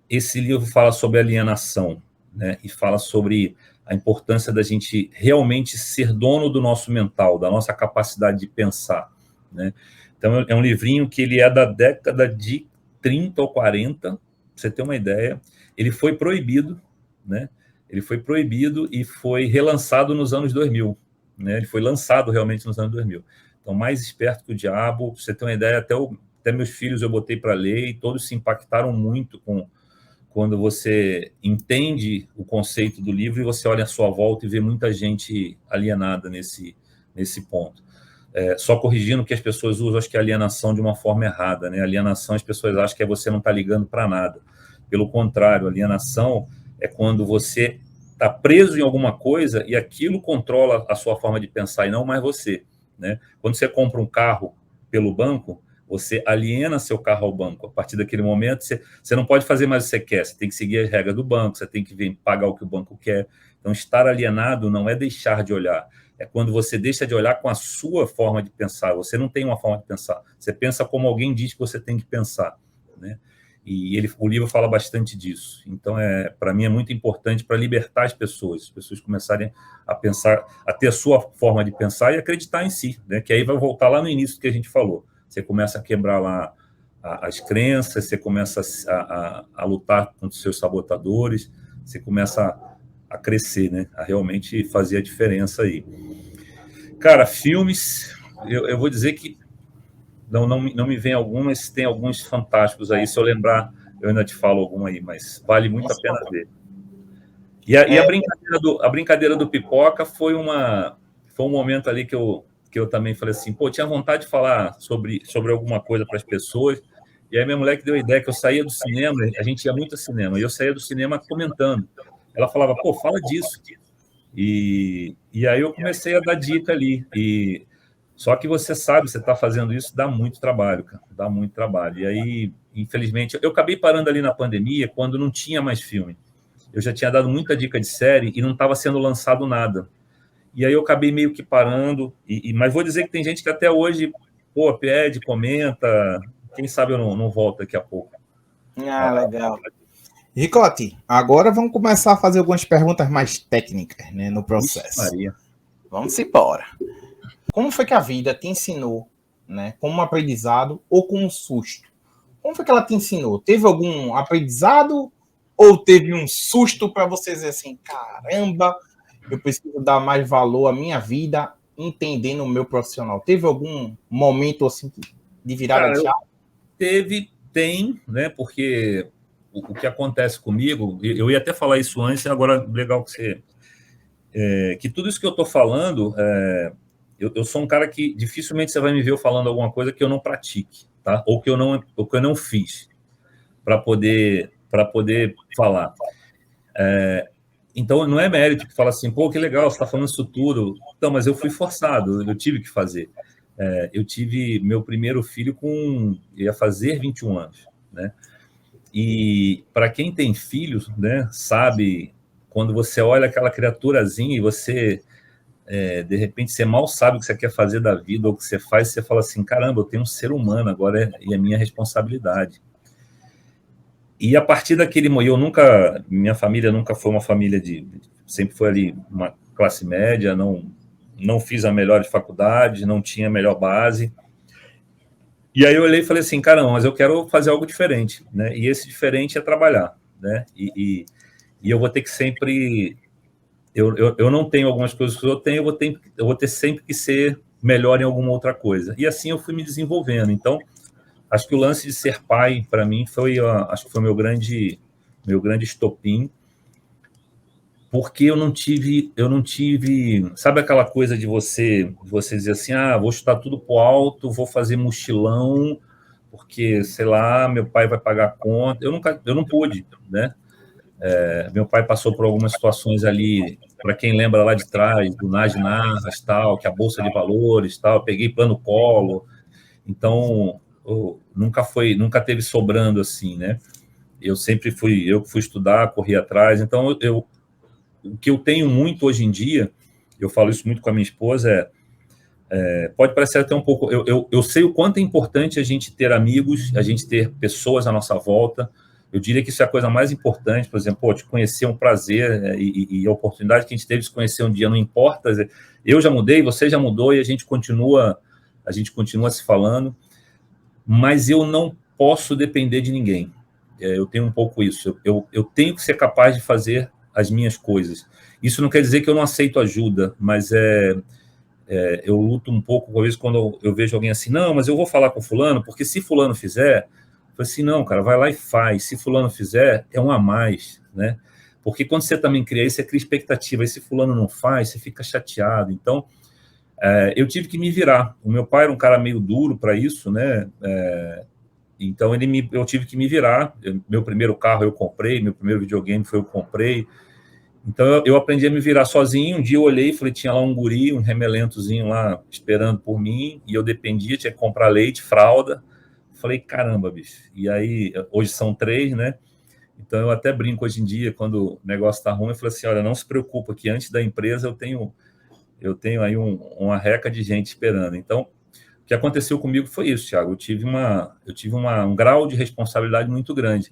[SPEAKER 2] Esse livro fala sobre alienação, né? E fala sobre a importância da gente realmente ser dono do nosso mental, da nossa capacidade de pensar, né? Então, é um livrinho que ele é da década de 30 ou 40, pra você ter uma ideia. Ele foi proibido, né? Ele foi proibido e foi relançado nos anos 2000, né? Ele foi lançado realmente nos anos 2000. Então, Mais Esperto que o Diabo, pra você ter uma ideia, até meus filhos eu botei para ler e todos se impactaram muito com quando você entende o conceito do livro e você olha à sua volta e vê muita gente alienada nesse ponto. Só corrigindo que as pessoas usam, acho que alienação de uma forma errada, né? Alienação, as pessoas acham que é você não estar ligando para nada. Pelo contrário, alienação é quando você está preso em alguma coisa e aquilo controla a sua forma de pensar e não mais você, né? Quando você compra um carro pelo banco, você aliena seu carro ao banco. A partir daquele momento, você não pode fazer mais o que você quer, você tem que seguir as regras do banco, você tem que vir pagar o que o banco quer. Então, estar alienado não é deixar de olhar, é quando você deixa de olhar com a sua forma de pensar. Você não tem uma forma de pensar, você pensa como alguém diz que você tem que pensar, né? E o livro fala bastante disso. Então, para mim, é muito importante para libertar as pessoas começarem a pensar, a ter a sua forma de pensar e acreditar em si, né? Que aí vai voltar lá no início que a gente falou. Você começa a quebrar lá as crenças, você começa a lutar contra os seus sabotadores, você começa a crescer, né? A realmente fazer a diferença aí. Cara, filmes, eu vou dizer que não me vem algum, mas tem alguns fantásticos aí. Se eu lembrar, eu ainda te falo algum aí, mas vale muito a pena ver. E a brincadeira do Pipoca foi um momento ali que eu também falei assim, pô, tinha vontade de falar sobre alguma coisa para as pessoas, e aí minha mulher que deu a ideia que eu saía do cinema, a gente ia muito ao cinema, e eu saía do cinema comentando. Ela falava, pô, fala disso. E aí eu comecei a dar dica ali, só que você sabe, você está fazendo isso, dá muito trabalho, cara, dá muito trabalho. E aí, infelizmente, eu acabei parando ali na pandemia, quando não tinha mais filme. Eu já tinha dado muita dica de série e não estava sendo lançado nada. E aí eu acabei meio que parando, mas vou dizer que tem gente que até hoje, pô, pede, comenta, quem sabe eu não volto daqui a pouco.
[SPEAKER 1] Legal. Ricote, agora vamos começar a fazer algumas perguntas mais técnicas, né, no processo.
[SPEAKER 2] Maria.
[SPEAKER 1] Vamos embora. Como foi que a vida te ensinou, né, como um aprendizado ou como um susto? Como foi que ela te ensinou? Teve algum aprendizado ou teve um susto para você dizer assim, caramba, eu preciso dar mais valor à minha vida, entendendo o meu profissional? Teve algum momento assim de virada de chave?
[SPEAKER 2] Tem, né? Porque o que acontece comigo, eu ia até falar isso antes, agora legal que você... que tudo isso que eu estou falando, eu sou um cara que dificilmente você vai me ver eu falando alguma coisa que eu não pratique, tá? Ou que eu não fiz para poder falar. Então, não é mérito que fala assim, pô, que legal, você está falando isso tudo. Então, mas eu fui forçado, eu tive que fazer. Eu tive meu primeiro filho ia fazer 21 anos, né? E para quem tem filhos, né, sabe, quando você olha aquela criaturazinha e você, de repente, você mal sabe o que você quer fazer da vida ou o que você faz, você fala assim, caramba, eu tenho um ser humano agora e é minha responsabilidade. E a partir daquele momento, minha família nunca foi uma família sempre foi ali uma classe média, não fiz a melhor faculdade, não tinha a melhor base. E aí eu olhei e falei assim, caramba, mas eu quero fazer algo diferente, né? E esse diferente é trabalhar, né? E eu vou ter que sempre... Eu não tenho algumas coisas que eu tenho, eu vou ter sempre que ser melhor em alguma outra coisa. E assim eu fui me desenvolvendo. Então, acho que o lance de ser pai, para mim, acho que foi meu grande estopim, porque eu não tive, sabe aquela coisa de você dizer assim, vou chutar tudo pro alto, vou fazer mochilão, porque, sei lá, meu pai vai pagar a conta. Eu não pude, né? Meu pai passou por algumas situações ali, para quem lembra lá de trás, do Nas, tal, que a Bolsa de Valores, tal, eu peguei plano colo, então nunca teve sobrando assim, né? Eu fui estudar, corri atrás, então o que eu tenho muito hoje em dia, eu falo isso muito com a minha esposa, pode parecer até um pouco... Eu sei o quanto é importante a gente ter amigos, a gente ter pessoas à nossa volta. Eu diria que isso é a coisa mais importante. Por exemplo, te conhecer é um prazer, e a oportunidade que a gente teve de se conhecer um dia, não importa. Eu já mudei, você já mudou, e a gente continua se falando. Mas eu não posso depender de ninguém. Eu tenho um pouco isso. Eu tenho que ser capaz de fazer as minhas coisas. Isso não quer dizer que eu não aceito ajuda, mas eu luto um pouco, às vezes, quando eu vejo alguém assim, não, mas eu vou falar com fulano, porque se fulano fizer, Falei assim, não, cara, vai lá e faz. Se fulano fizer, é um a mais, né? Porque quando você também cria isso, você cria expectativa. E se fulano não faz, você fica chateado. Então, eu tive que me virar. O meu pai era um cara meio duro para isso, né? Então, eu tive que me virar. Meu primeiro carro eu comprei, meu primeiro videogame foi eu comprei. Então, eu aprendi a me virar sozinho. Um dia eu olhei e falei, tinha lá um guri, um remelentozinho lá, esperando por mim, e eu dependia, tinha que comprar leite, fralda. Falei, caramba, bicho. E aí, hoje são 3, né? Então, eu até brinco hoje em dia, quando o negócio está ruim, eu falo assim, olha, não se preocupa, que antes da empresa eu tenho aí uma reca de gente esperando. Então, o que aconteceu comigo foi isso, Thiago. Eu tive um grau de responsabilidade muito grande.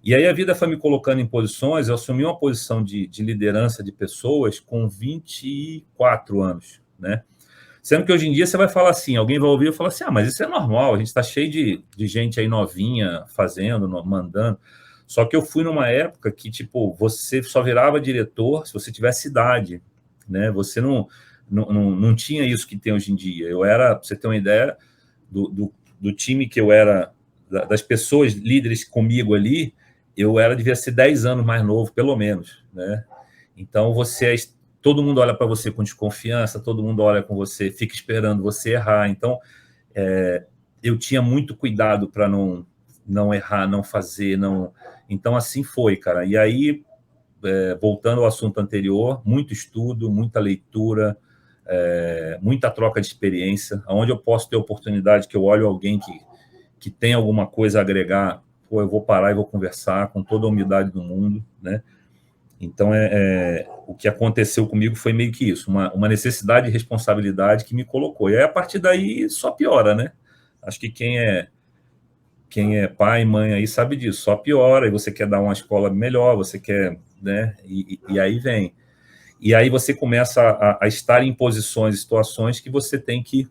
[SPEAKER 2] E aí a vida foi me colocando em posições, eu assumi uma posição de liderança de pessoas com 24 anos, né? Sendo que hoje em dia você vai falar assim, alguém vai ouvir e falar assim, mas isso é normal, a gente está cheio de gente aí novinha fazendo, mandando. Só que eu fui numa época que, tipo, você só virava diretor se você tivesse idade, né? Você não tinha isso que tem hoje em dia. Pra você ter uma ideia, do time que eu era, das pessoas líderes comigo ali, devia ser 10 anos mais novo, pelo menos, né? Então, todo mundo olha para você com desconfiança, todo mundo olha com você, fica esperando você errar. Então, eu tinha muito cuidado para não errar, não fazer, não... Então, assim foi, cara. E aí, voltando ao assunto anterior, muito estudo, muita leitura, muita troca de experiência, onde eu posso ter oportunidade, que eu olho alguém que tem alguma coisa a agregar, eu vou parar e vou conversar com toda a humildade do mundo, né? Então, o que aconteceu comigo foi meio que isso, uma necessidade de responsabilidade que me colocou. E aí, a partir daí, só piora, né? Acho que quem é pai e mãe aí sabe disso, só piora, e você quer dar uma escola melhor, você quer, né? E aí vem. E aí você começa a estar em posições e situações que você tem que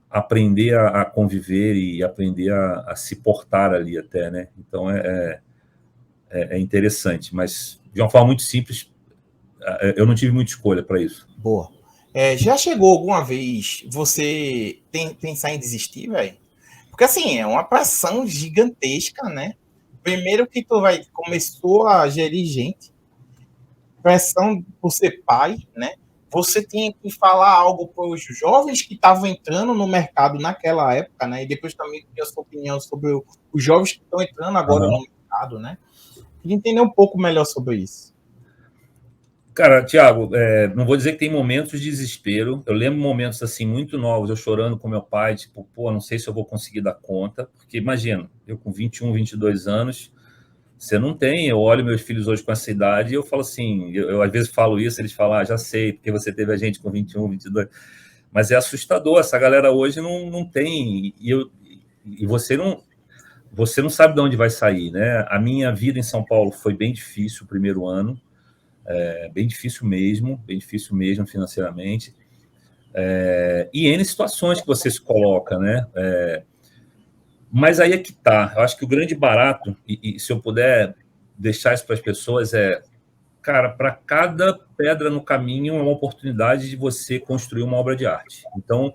[SPEAKER 2] aprender a conviver e aprender a se portar ali até, né? Então, é interessante, mas de uma forma muito simples, eu não tive muita escolha para isso.
[SPEAKER 1] Boa. Já chegou alguma vez você pensar em desistir, velho? Porque assim, é uma pressão gigantesca, né? Primeiro que começou a gerir gente, pressão por ser pai, né? Você tinha que falar algo para os jovens que estavam entrando no mercado naquela época, né? E depois também queria a sua opinião sobre os jovens que estão entrando agora no mercado, né? Queria entender um pouco melhor sobre isso.
[SPEAKER 2] Cara, Thiago, não vou dizer que tem momentos de desespero. Eu lembro momentos assim muito novos, eu chorando com meu pai, tipo, não sei se eu vou conseguir dar conta, porque imagina, eu com 21, 22 anos, você não tem. Eu olho meus filhos hoje com essa idade e eu falo assim, eu às vezes falo isso, eles falam, já sei, porque você teve a gente com 21, 22. Mas é assustador, essa galera hoje não tem, e você não sabe de onde vai sair, né? A minha vida em São Paulo foi bem difícil o primeiro ano, bem difícil mesmo financeiramente, e N situações que você se coloca, né? Mas aí é que tá, eu acho que o grande barato, e se eu puder deixar isso para as pessoas, cara, para cada pedra no caminho é uma oportunidade de você construir uma obra de arte. Então,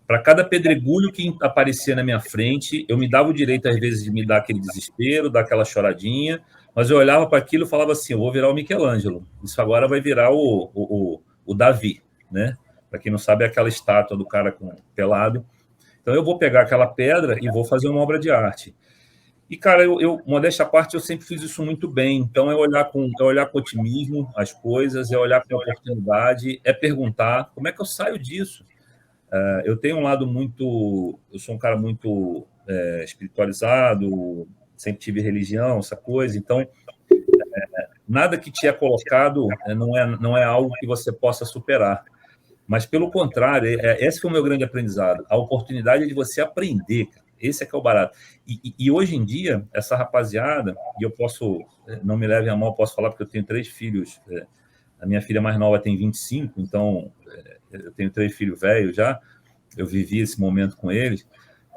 [SPEAKER 2] para cada pedregulho que aparecia na minha frente, eu me dava o direito, às vezes, de me dar aquele desespero, dar aquela choradinha, mas eu olhava para aquilo e falava assim, eu vou virar o Michelangelo, isso agora vai virar o Davi, né? Para quem não sabe, é aquela estátua do cara pelado. Então, eu vou pegar aquela pedra e vou fazer uma obra de arte. E, cara, modéstia à parte, eu sempre fiz isso muito bem. Então, é olhar com otimismo as coisas, é olhar com oportunidade, é perguntar como é que eu saio disso. Eu tenho um lado muito... Eu sou um cara muito espiritualizado, sempre tive religião, essa coisa. Então, nada que te é colocado não é algo que você possa superar. Mas, pelo contrário, esse foi o meu grande aprendizado. A oportunidade é de você aprender, cara. Esse é que é o barato. E hoje em dia, essa rapaziada, e eu posso, não me levem a mal, posso falar, porque eu tenho 3 filhos. A minha filha mais nova tem 25, então eu tenho 3 filhos velhos já. Eu vivi esse momento com eles.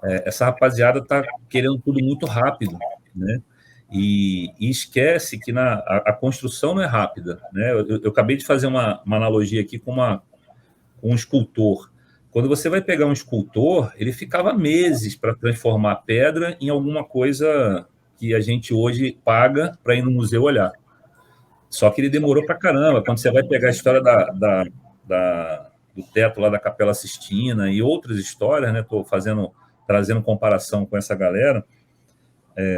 [SPEAKER 2] Essa rapaziada está querendo tudo muito rápido, né? E esquece que a construção não é rápida, né? Eu acabei de fazer uma analogia aqui com um escultor. Quando você vai pegar um escultor, ele ficava meses para transformar a pedra em alguma coisa que a gente hoje paga para ir no museu olhar. Só que ele demorou para caramba. Quando você vai pegar a história do teto lá da Capela Sistina e outras histórias, né? Estou trazendo comparação com essa galera,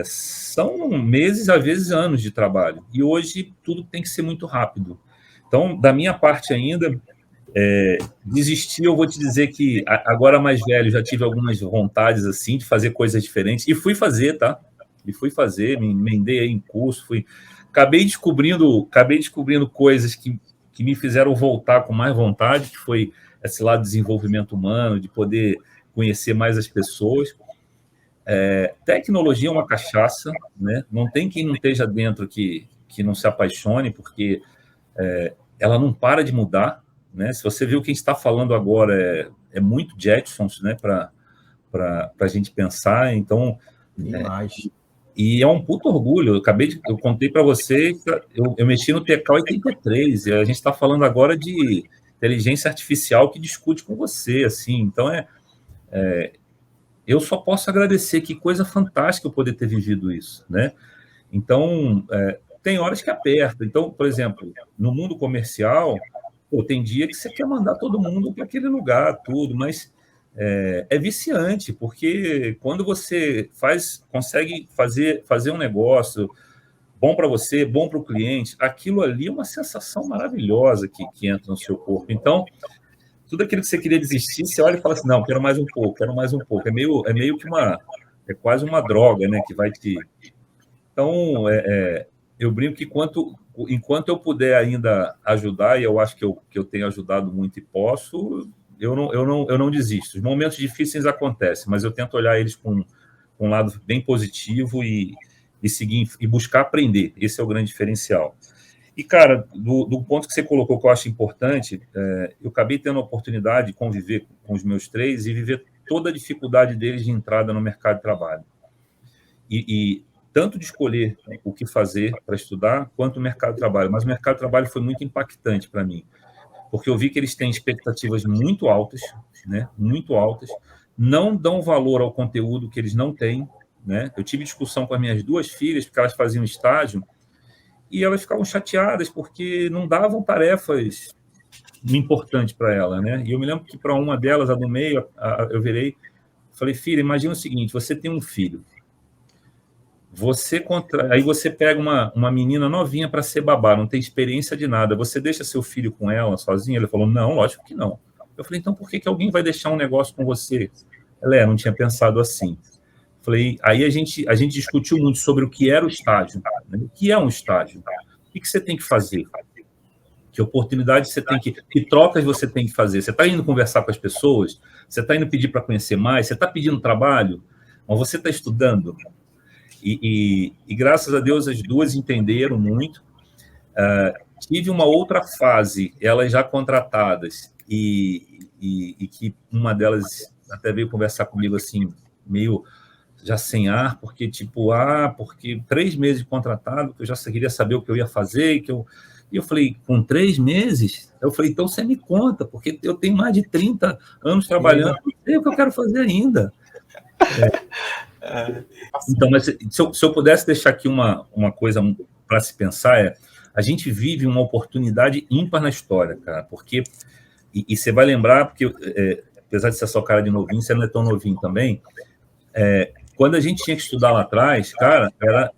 [SPEAKER 2] são meses, às vezes anos de trabalho. E hoje tudo tem que ser muito rápido. Então, da minha parte ainda, desistir, eu vou te dizer que agora mais velho já tive algumas vontades assim de fazer coisas diferentes e fui fazer, tá? Me emendei aí em curso, acabei descobrindo coisas que me fizeram voltar com mais vontade, que foi esse lado de desenvolvimento humano, de poder conhecer mais as pessoas. Tecnologia é uma cachaça, né? Não tem quem não esteja dentro que não se apaixone, porque ela não para de mudar, né? Se você viu o que a gente está falando agora, é muito Jetsons, né? Para a gente pensar. Então, e é um puto orgulho. Eu contei para você, eu mexi no TK-83, e a gente está falando agora de inteligência artificial que discute com você, assim. Então, eu só posso agradecer, que coisa fantástica eu poder ter vivido isso, né? Então, tem horas que aperta. Então, por exemplo, no mundo comercial, tem dia que você quer mandar todo mundo para aquele lugar, tudo, mas é viciante, porque quando você consegue fazer um negócio bom para você, bom para o cliente, aquilo ali é uma sensação maravilhosa que entra no seu corpo. Então, tudo aquilo que você queria desistir, você olha e fala assim, não, quero mais um pouco, quero mais um pouco. É meio que é quase uma droga, né, que vai te... Então, eu brinco que enquanto eu puder ainda ajudar, e eu acho que eu tenho ajudado muito e posso, eu não desisto. Os momentos difíceis acontecem, mas eu tento olhar eles com um lado bem positivo e seguir e buscar aprender. Esse é o grande diferencial. E, cara, do ponto que você colocou, que eu acho importante, eu acabei tendo a oportunidade de conviver com os meus 3 e viver toda a dificuldade deles de entrada no mercado de trabalho. E tanto de escolher o que fazer para estudar, quanto o mercado de trabalho. Mas o mercado de trabalho foi muito impactante para mim, porque eu vi que eles têm expectativas muito altas, né? Muito altas, não dão valor ao conteúdo que eles não têm, né? Eu tive discussão com as minhas 2 filhas, porque elas faziam estágio, e elas ficavam chateadas porque não davam tarefas importantes para ela, né? E eu me lembro que para uma delas, a do meio, eu virei, falei, filha, imagina o seguinte, você tem um filho, aí você pega uma menina novinha para ser babá, não tem experiência de nada, você deixa seu filho com ela sozinha? Ele falou, não, lógico que não. Eu falei, então por que alguém vai deixar um negócio com você? Ela, não tinha pensado assim. Falei, aí a gente discutiu muito sobre o que era o estágio, né? O que é um estágio? O que você tem que fazer? Que oportunidade você tem que trocas você tem que fazer? Você está indo conversar com as pessoas? Você está indo pedir para conhecer mais? Você está pedindo trabalho? Mas você está estudando? E graças a Deus as 2 entenderam muito. Tive uma outra fase, elas já contratadas, e que uma delas até veio conversar comigo assim, meio já sem ar, porque porque 3 meses de contratado, que eu já queria saber o que eu ia fazer, e eu falei, com 3 meses? Eu falei, então você me conta, porque eu tenho mais de 30 anos trabalhando, não sei o que eu quero fazer ainda. Então, mas se eu pudesse deixar aqui uma coisa para se pensar, a gente vive uma oportunidade ímpar na história, cara, porque, e você vai lembrar, porque apesar de ser só cara de novinho, você não é tão novinho também, quando a gente tinha que estudar lá atrás, cara,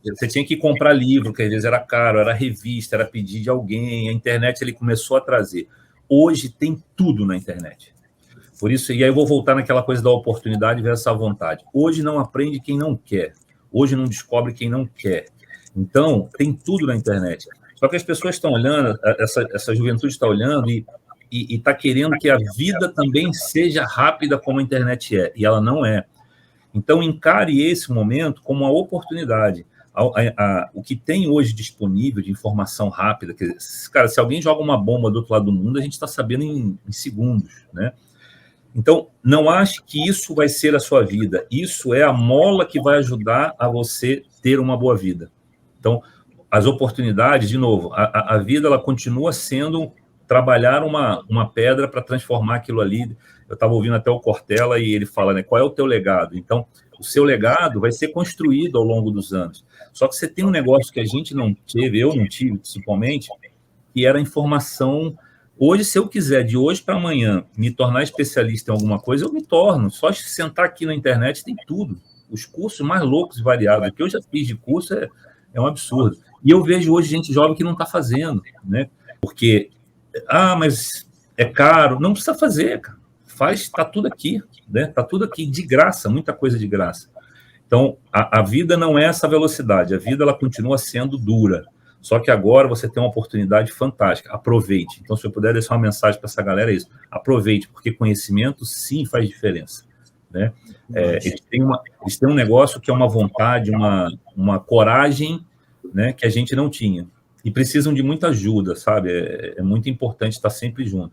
[SPEAKER 2] você tinha que comprar livro, que às vezes era caro, era revista, era pedir de alguém, a internet ele começou a trazer. Hoje tem tudo na internet. Por isso, e aí eu vou voltar naquela coisa da oportunidade versus a vontade. Hoje não aprende quem não quer. Hoje não descobre quem não quer. Então, tem tudo na internet. Só que as pessoas estão olhando, essa juventude está olhando e está querendo que a vida também seja rápida como a internet é. E ela não é. Então, encare esse momento como uma oportunidade. O que tem hoje disponível de informação rápida, cara, se alguém joga uma bomba do outro lado do mundo, a gente está sabendo em segundos, né? Então, não ache que isso vai ser a sua vida. Isso é a mola que vai ajudar a você ter uma boa vida. Então, as oportunidades, de novo, a vida ela continua sendo trabalhar uma pedra para transformar aquilo ali. Eu estava ouvindo até o Cortella e ele fala, né, qual é o teu legado? Então, o seu legado vai ser construído ao longo dos anos. Só que você tem um negócio que a gente não teve, eu não tive, principalmente, que era a informação. Hoje, se eu quiser, de hoje para amanhã, me tornar especialista em alguma coisa, eu me torno. Só sentar aqui na internet tem tudo. Os cursos mais loucos e variados. O que eu já fiz de curso é um absurdo. E eu vejo hoje gente jovem que não está fazendo, né? Porque, mas é caro. Não precisa fazer, cara. Está tudo aqui, né? Está tudo aqui de graça, muita coisa de graça. Então, a vida não é essa velocidade. A vida, ela continua sendo dura. Só que agora você tem uma oportunidade fantástica. Aproveite. Então, se eu puder deixar uma mensagem para essa galera, é isso. Aproveite, porque conhecimento, sim, faz diferença, né? Eles têm um negócio que é uma vontade, uma coragem, né, que a gente não tinha. E precisam de muita ajuda, sabe? É muito importante estar sempre junto.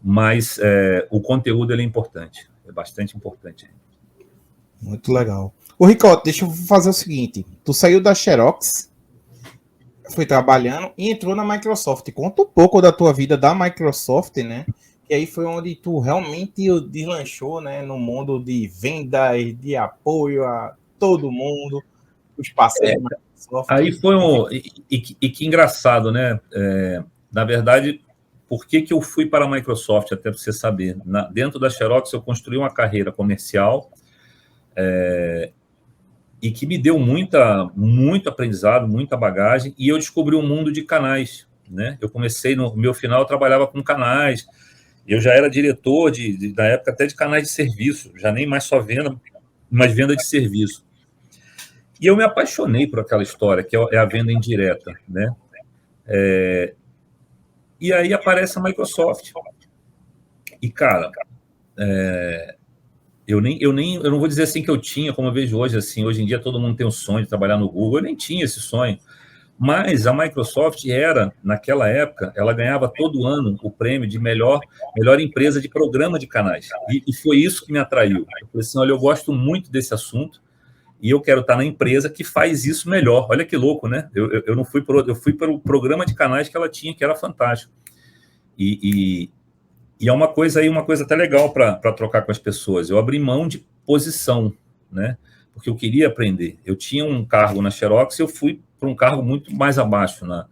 [SPEAKER 2] Mas o conteúdo ele é importante. É bastante importante.
[SPEAKER 1] Muito legal. Ô, Ricardo, deixa eu fazer o seguinte. Tu saiu da Xerox, foi trabalhando e entrou na Microsoft. Conta um pouco da tua vida da Microsoft, né? E aí foi onde tu realmente deslanchou, né? No mundo de vendas, de apoio a todo mundo, os parceiros da Microsoft.
[SPEAKER 2] Aí foi que engraçado, né? Na verdade, por que eu fui para a Microsoft, até para você saber? Dentro da Xerox, eu construí uma carreira comercial e que me deu muito aprendizado, muita bagagem, e eu descobri um mundo de canais, né? Eu comecei, no meu final, eu trabalhava com canais, eu já era diretor, na época, até de canais de serviço, já nem mais só venda, mas venda de serviço. E eu me apaixonei por aquela história, que é a venda indireta, né? E aí aparece a Microsoft. E, cara, eu não vou dizer assim que eu tinha, como eu vejo hoje, assim, hoje em dia todo mundo tem um sonho de trabalhar no Google, eu nem tinha esse sonho. Mas a Microsoft naquela época, ela ganhava todo ano o prêmio de melhor empresa de programa de canais. E foi isso que me atraiu. Eu falei assim, olha, eu gosto muito desse assunto e eu quero estar na empresa que faz isso melhor. Olha que louco, né? Eu não fui eu fui para o programa de canais que ela tinha, que era fantástico. E é uma coisa até legal para trocar com as pessoas. Eu abri mão de posição, né? Porque eu queria aprender. Eu tinha um cargo na Xerox e eu fui para um cargo muito mais abaixo, né?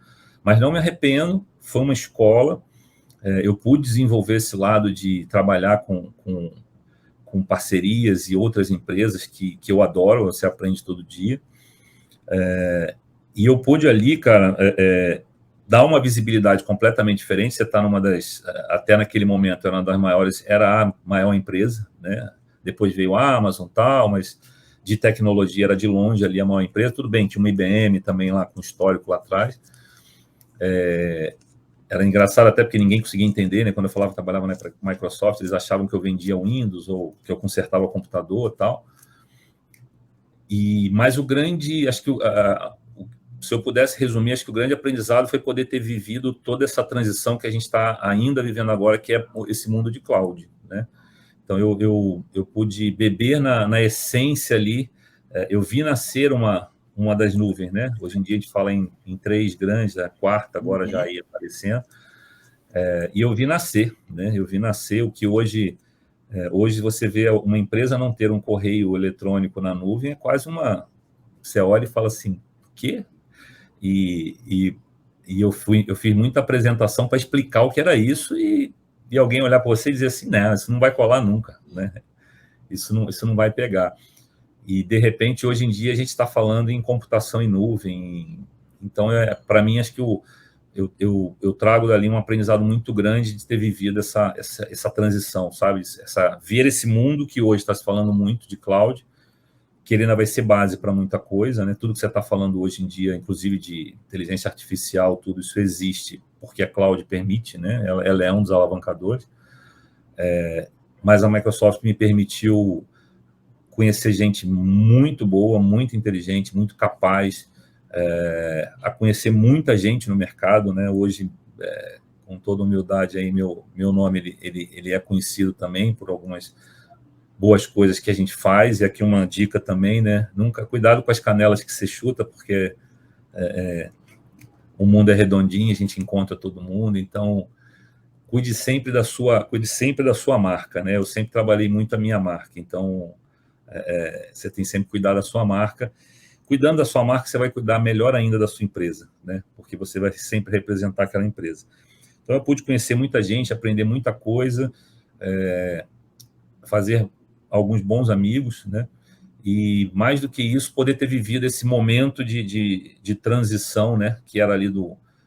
[SPEAKER 2] Mas não me arrependo, foi uma escola. Eu pude desenvolver esse lado de trabalhar com parcerias e outras empresas que eu adoro, você aprende todo dia. E eu pude ali, cara, dar uma visibilidade completamente diferente. Você está numa até naquele momento, era uma das maiores, era a maior empresa, né? Depois veio a Amazon e tal, mas de tecnologia era de longe ali a maior empresa. Tudo bem, tinha uma IBM também lá com histórico lá atrás. Era engraçado até porque ninguém conseguia entender, né? Quando eu falava que trabalhava na Microsoft, eles achavam que eu vendia Windows ou que eu consertava o computador e tal. Mas o grande, acho que se eu pudesse resumir, acho que o grande aprendizado foi poder ter vivido toda essa transição que a gente está ainda vivendo agora, que é esse mundo de cloud, né? Então, eu pude beber na essência ali, eu vi nascer uma das nuvens, né? Hoje em dia a gente fala em 3 grandes, a 4ª agora já ia aparecendo, e eu vi nascer, né? Eu vi nascer o que hoje você vê uma empresa não ter um correio eletrônico na nuvem, é quase você olha e fala assim, o quê? E eu fiz muita apresentação para explicar o que era isso e alguém olhar para você e dizer assim, não, isso não vai colar nunca, né? Isso não vai pegar. E, de repente, hoje em dia, a gente está falando em computação em nuvem. Então, para mim, acho que eu trago dali um aprendizado muito grande de ter vivido essa transição, sabe? Ver esse mundo que hoje está se falando muito de cloud, que ele ainda vai ser base para muita coisa, né? Tudo que você está falando hoje em dia, inclusive de inteligência artificial, tudo isso existe porque a cloud permite, né? Ela é um dos alavancadores. Mas a Microsoft me permitiu conhecer gente muito boa, muito inteligente, muito capaz, a conhecer muita gente no mercado, né? Hoje, com toda humildade, aí, meu nome ele é conhecido também por algumas boas coisas que a gente faz, e aqui uma dica também, né? Nunca, cuidado com as canelas que você chuta, porque o mundo é redondinho, a gente encontra todo mundo, então cuide sempre da sua marca, né? Eu sempre trabalhei muito a minha marca, então você tem sempre que cuidar da sua marca. Cuidando da sua marca, você vai cuidar melhor ainda da sua empresa, né? Porque você vai sempre representar aquela empresa. Então, eu pude conhecer muita gente, aprender muita coisa, fazer alguns bons amigos, né? E, mais do que isso, poder ter vivido esse momento de transição, né? Que era ali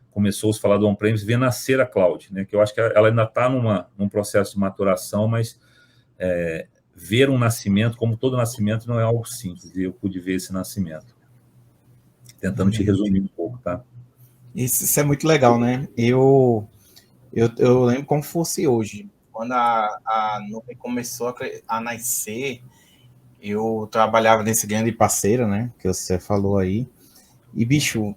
[SPEAKER 2] começou-se a falar do on-premise, ver nascer a cloud, né? Que eu acho que ela ainda está num processo de maturação, mas ver um nascimento, como todo nascimento, não é algo simples, e eu pude ver esse nascimento. Tentando te resumir um pouco, tá?
[SPEAKER 1] Isso é muito legal, né? Eu lembro como fosse hoje. Quando a nuvem começou a nascer, eu trabalhava nesse grande parceiro, né? Que você falou aí. E, bicho,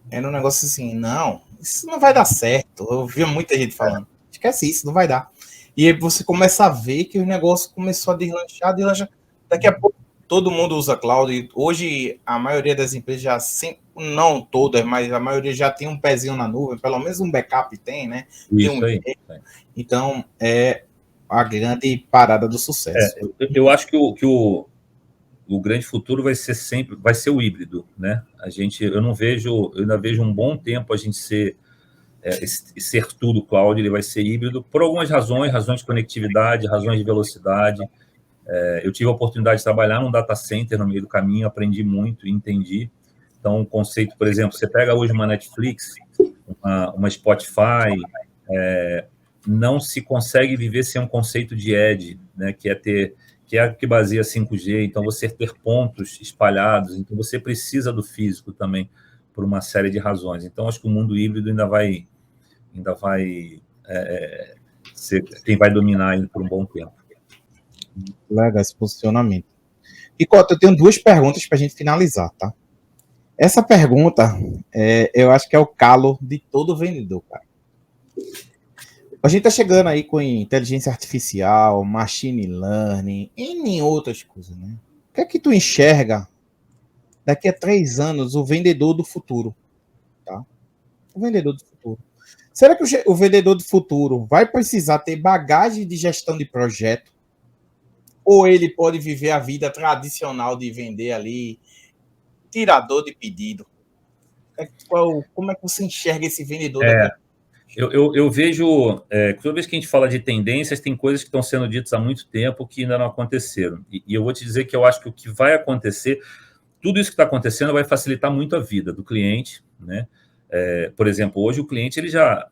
[SPEAKER 1] era um negócio assim, não, isso não vai dar certo. Eu via muita gente falando, esquece isso, não vai dar. E aí você começa a ver que o negócio começou a deslanchar. Daqui a pouco todo mundo usa cloud. E hoje a maioria das empresas já, não todas, mas a maioria já tem um pezinho na nuvem, pelo menos um backup tem, né?
[SPEAKER 2] Isso aí.
[SPEAKER 1] Então, é a grande parada do sucesso.
[SPEAKER 2] Eu acho que o grande futuro vai ser o híbrido, né? Eu ainda vejo um bom tempo a gente ser tudo cloud, ele vai ser híbrido por algumas razões de conectividade, razões de velocidade. Eu tive a oportunidade de trabalhar num data center no meio do caminho, aprendi muito e entendi. Então, o conceito, por exemplo, você pega hoje uma Netflix, uma Spotify, não se consegue viver sem um conceito de edge, né? Que é que baseia 5G, então você ter pontos espalhados, então você precisa do físico também, por uma série de razões. Então, acho que o mundo híbrido ainda vai ser quem vai dominar ainda por um bom tempo.
[SPEAKER 3] Legal esse posicionamento. E, Cota, eu tenho duas perguntas para a gente finalizar, tá? Essa pergunta, eu acho que é o calo de todo vendedor, cara. A gente tá chegando aí com inteligência artificial, machine learning, em outras coisas, né? O que é que tu enxerga daqui a 3 anos o vendedor do futuro, tá? O vendedor do futuro. Será que o vendedor do futuro vai precisar ter bagagem de gestão de projeto? Ou ele pode viver a vida tradicional de vender ali, tirador de pedido? Como é que você enxerga esse vendedor daqui a...
[SPEAKER 2] Eu vejo, toda vez que a gente fala de tendências, tem coisas que estão sendo ditas há muito tempo que ainda não aconteceram. E eu vou te dizer que eu acho que o que vai acontecer, tudo isso que está acontecendo vai facilitar muito a vida do cliente, né? Por exemplo, hoje o cliente, ele já,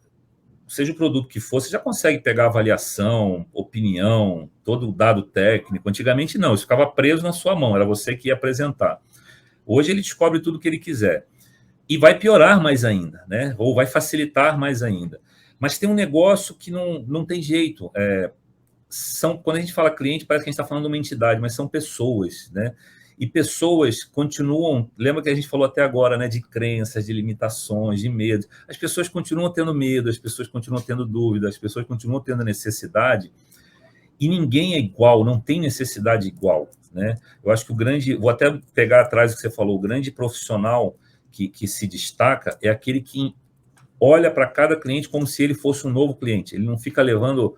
[SPEAKER 2] seja o produto que for, você já consegue pegar avaliação, opinião, todo o dado técnico. Antigamente não, isso ficava preso na sua mão, era você que ia apresentar. Hoje ele descobre tudo que ele quiser. E vai piorar mais ainda, né? Ou vai facilitar mais ainda. Mas tem um negócio que não tem jeito. Quando a gente fala cliente, parece que a gente está falando de uma entidade, mas são pessoas, né? E pessoas continuam... Lembra que a gente falou até agora, né? De crenças, de limitações, de medo. As pessoas continuam tendo medo, as pessoas continuam tendo dúvidas, as pessoas continuam tendo necessidade. E ninguém é igual, não tem necessidade igual, né? Eu acho que o grande... Vou até pegar atrás do que você falou. O grande profissional que se destaca é aquele que olha para cada cliente como se ele fosse um novo cliente. Ele não fica levando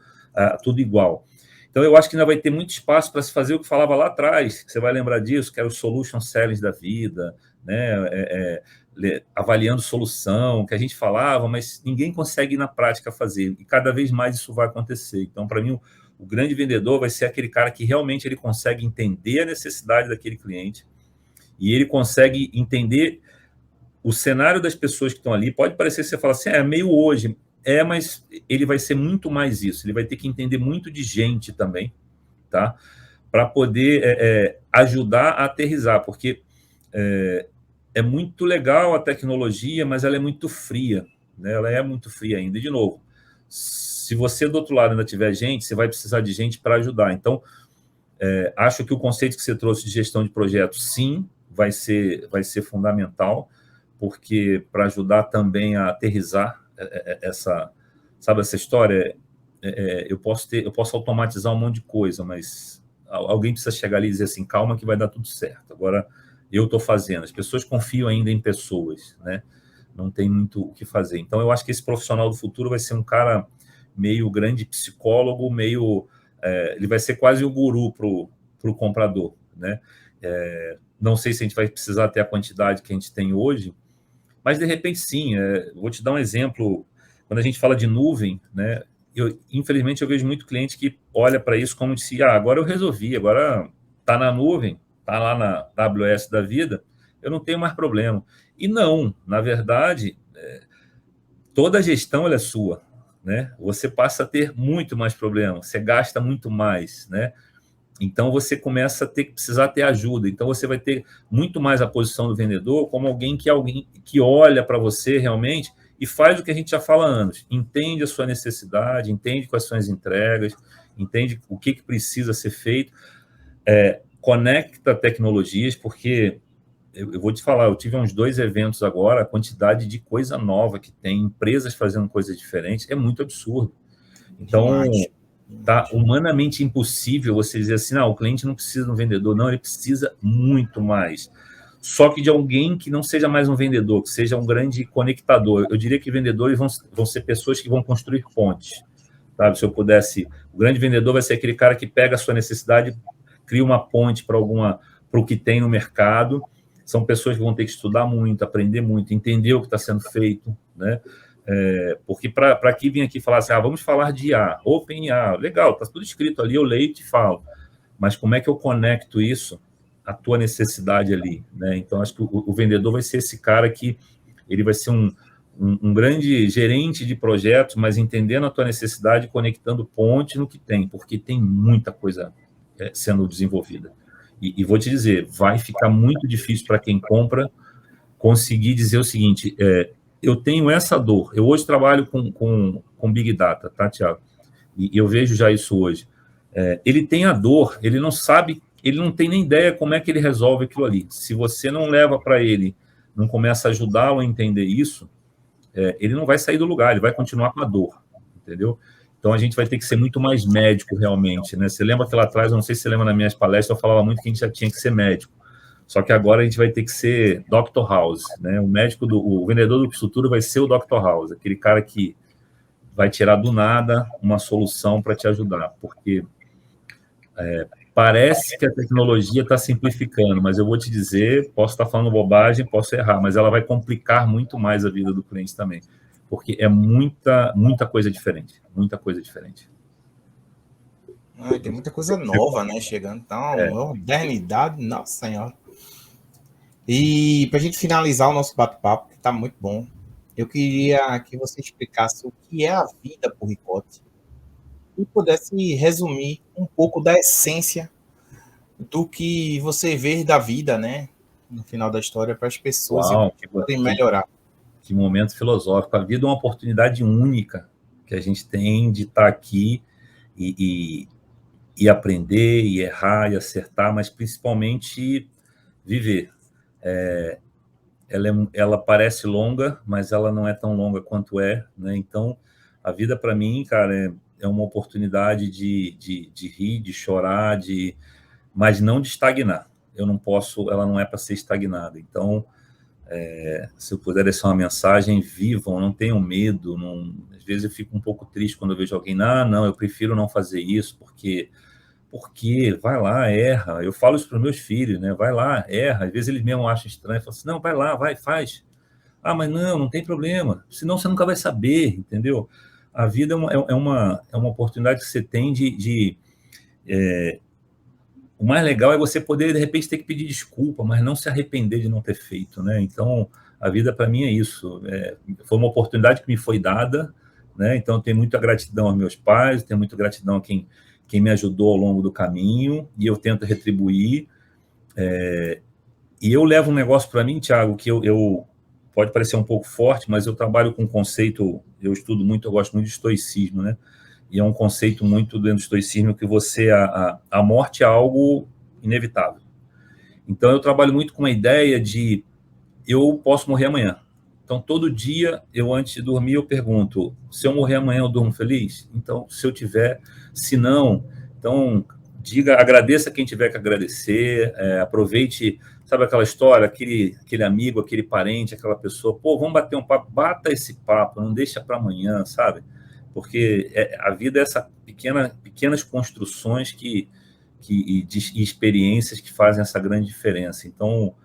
[SPEAKER 2] tudo igual. Então, eu acho que ainda vai ter muito espaço para se fazer o que falava lá atrás. Você vai lembrar disso, que era os solution sellers da vida, né? Avaliando solução, que a gente falava, mas ninguém consegue na prática fazer. E cada vez mais isso vai acontecer. Então, para mim, o grande vendedor vai ser aquele cara que realmente ele consegue entender a necessidade daquele cliente e ele consegue entender o cenário das pessoas que estão ali. Pode parecer que você fala assim, é meio hoje, mas ele vai ser muito mais isso. Ele vai ter que entender muito de gente também, tá? Para poder ajudar a aterrissar, porque é muito legal a tecnologia, mas ela é muito fria, né? Ela é muito fria ainda. E, de novo, se você do outro lado ainda tiver gente, você vai precisar de gente para ajudar. Então, acho que o conceito que você trouxe de gestão de projetos, sim, vai ser fundamental, porque para ajudar também a aterrissar essa história, eu posso automatizar um monte de coisa, mas alguém precisa chegar ali e dizer assim, calma que vai dar tudo certo. Agora, eu estou fazendo. As pessoas confiam ainda em pessoas, né? Não tem muito o que fazer. Então, eu acho que esse profissional do futuro vai ser um cara meio grande psicólogo, meio... ele vai ser quase o guru para o comprador, né? Não sei se a gente vai precisar ter a quantidade que a gente tem hoje, mas de repente sim. Vou te dar um exemplo. Quando a gente fala de nuvem, né? Infelizmente eu vejo muito cliente que olha para isso como se, agora eu resolvi, agora está na nuvem, está lá na AWS da vida, eu não tenho mais problema. E não, na verdade, toda a gestão ela é sua, né? Você passa a ter muito mais problema, você gasta muito mais, né? Então você começa a precisar ter ajuda. Então você vai ter muito mais a posição do vendedor como alguém que olha para você realmente e faz o que a gente já fala há anos. Entende a sua necessidade, entende quais são as entregas, entende o que precisa ser feito, conecta tecnologias, porque eu vou te falar, eu tive uns 2 eventos agora, a quantidade de coisa nova que tem, empresas fazendo coisas diferentes, é muito absurdo. Então, tá humanamente impossível você dizer assim, o cliente não precisa de um vendedor, não, ele precisa muito mais. Só que de alguém que não seja mais um vendedor, que seja um grande conectador. Eu diria que vendedores vão ser pessoas que vão construir pontes. Sabe? Se eu pudesse... O grande vendedor vai ser aquele cara que pega a sua necessidade, cria uma ponte para o que tem no mercado. São pessoas que vão ter que estudar muito, aprender muito, entender o que está sendo feito, né? Porque para que vir aqui falar assim, vamos falar de IA, OpenIA, legal, está tudo escrito ali, eu leio e te falo. Mas como é que eu conecto isso à tua necessidade ali, né? Então, acho que o vendedor vai ser esse cara que ele vai ser um grande gerente de projetos, mas entendendo a tua necessidade, conectando ponte no que tem, porque tem muita coisa sendo desenvolvida. E vou te dizer, vai ficar muito difícil para quem compra conseguir dizer o seguinte, eu tenho essa dor, eu hoje trabalho com Big Data, tá, Thiago? E eu vejo já isso hoje. Ele tem a dor, ele não sabe, ele não tem nem ideia como é que ele resolve aquilo ali. Se você não leva para ele, não começa a ajudá-lo a entender isso, ele não vai sair do lugar, ele vai continuar com a dor, entendeu? Então, a gente vai ter que ser muito mais médico, realmente, né? Você lembra que lá atrás, eu não sei se você lembra nas minhas palestras, eu falava muito que a gente já tinha que ser médico. Só que agora a gente vai ter que ser Dr. House, né? O vendedor do futuro vai ser o Dr. House, aquele cara que vai tirar do nada uma solução para te ajudar, porque parece que a tecnologia está simplificando, mas eu vou te dizer, posso estar falando bobagem, posso errar, mas ela vai complicar muito mais a vida do cliente também, porque é muita coisa diferente, muita coisa diferente.
[SPEAKER 1] Tem muita coisa nova, né, chegando, então, uma modernidade, nossa senhora. E para a gente finalizar o nosso bate-papo, que está muito bom, eu queria que você explicasse o que é a vida por Ricote e pudesse resumir um pouco da essência do que você vê da vida, né, no final da história, para as pessoas que podem melhorar.
[SPEAKER 2] Que momento filosófico. A vida é uma oportunidade única que a gente tem de estar aqui e aprender, e errar, e acertar, mas principalmente viver. Ela parece longa, mas ela não é tão longa quanto né? Então, a vida, para mim, cara, é uma oportunidade de rir, de chorar, mas não de estagnar. Eu não posso, ela não é para ser estagnada. Então, se eu puder deixar uma mensagem, vivam, não tenham medo. Às vezes eu fico um pouco triste quando eu vejo alguém, não, eu prefiro não fazer isso, porque vai lá, erra. Eu falo isso para os meus filhos, né? Vai lá, erra. Às vezes eles mesmo acham estranho, falam assim, não, vai lá, vai, faz. Mas não tem problema, senão você nunca vai saber, entendeu? A vida é uma oportunidade que você tem o mais legal é você poder, de repente, ter que pedir desculpa, mas não se arrepender de não ter feito, né? Então, a vida, para mim, é isso. Foi uma oportunidade que me foi dada, né? Então, eu tenho muita gratidão aos meus pais, tenho muita gratidão a quem me ajudou ao longo do caminho, e eu tento retribuir. E eu levo um negócio para mim, Thiago, que eu pode parecer um pouco forte, mas eu trabalho com um conceito, eu estudo muito, eu gosto muito de estoicismo, né? E é um conceito muito dentro do estoicismo que a morte é algo inevitável. Então, eu trabalho muito com a ideia de eu posso morrer amanhã. Então, todo dia, antes de dormir, eu pergunto, se eu morrer amanhã, eu durmo feliz? Então, se eu tiver, se não, então, agradeça quem tiver que agradecer, aproveite, sabe aquela história, aquele amigo, aquele parente, aquela pessoa, vamos bater um papo, bata esse papo, não deixa para amanhã, sabe? porque a vida é essa pequenas construções e experiências que fazem essa grande diferença. Então,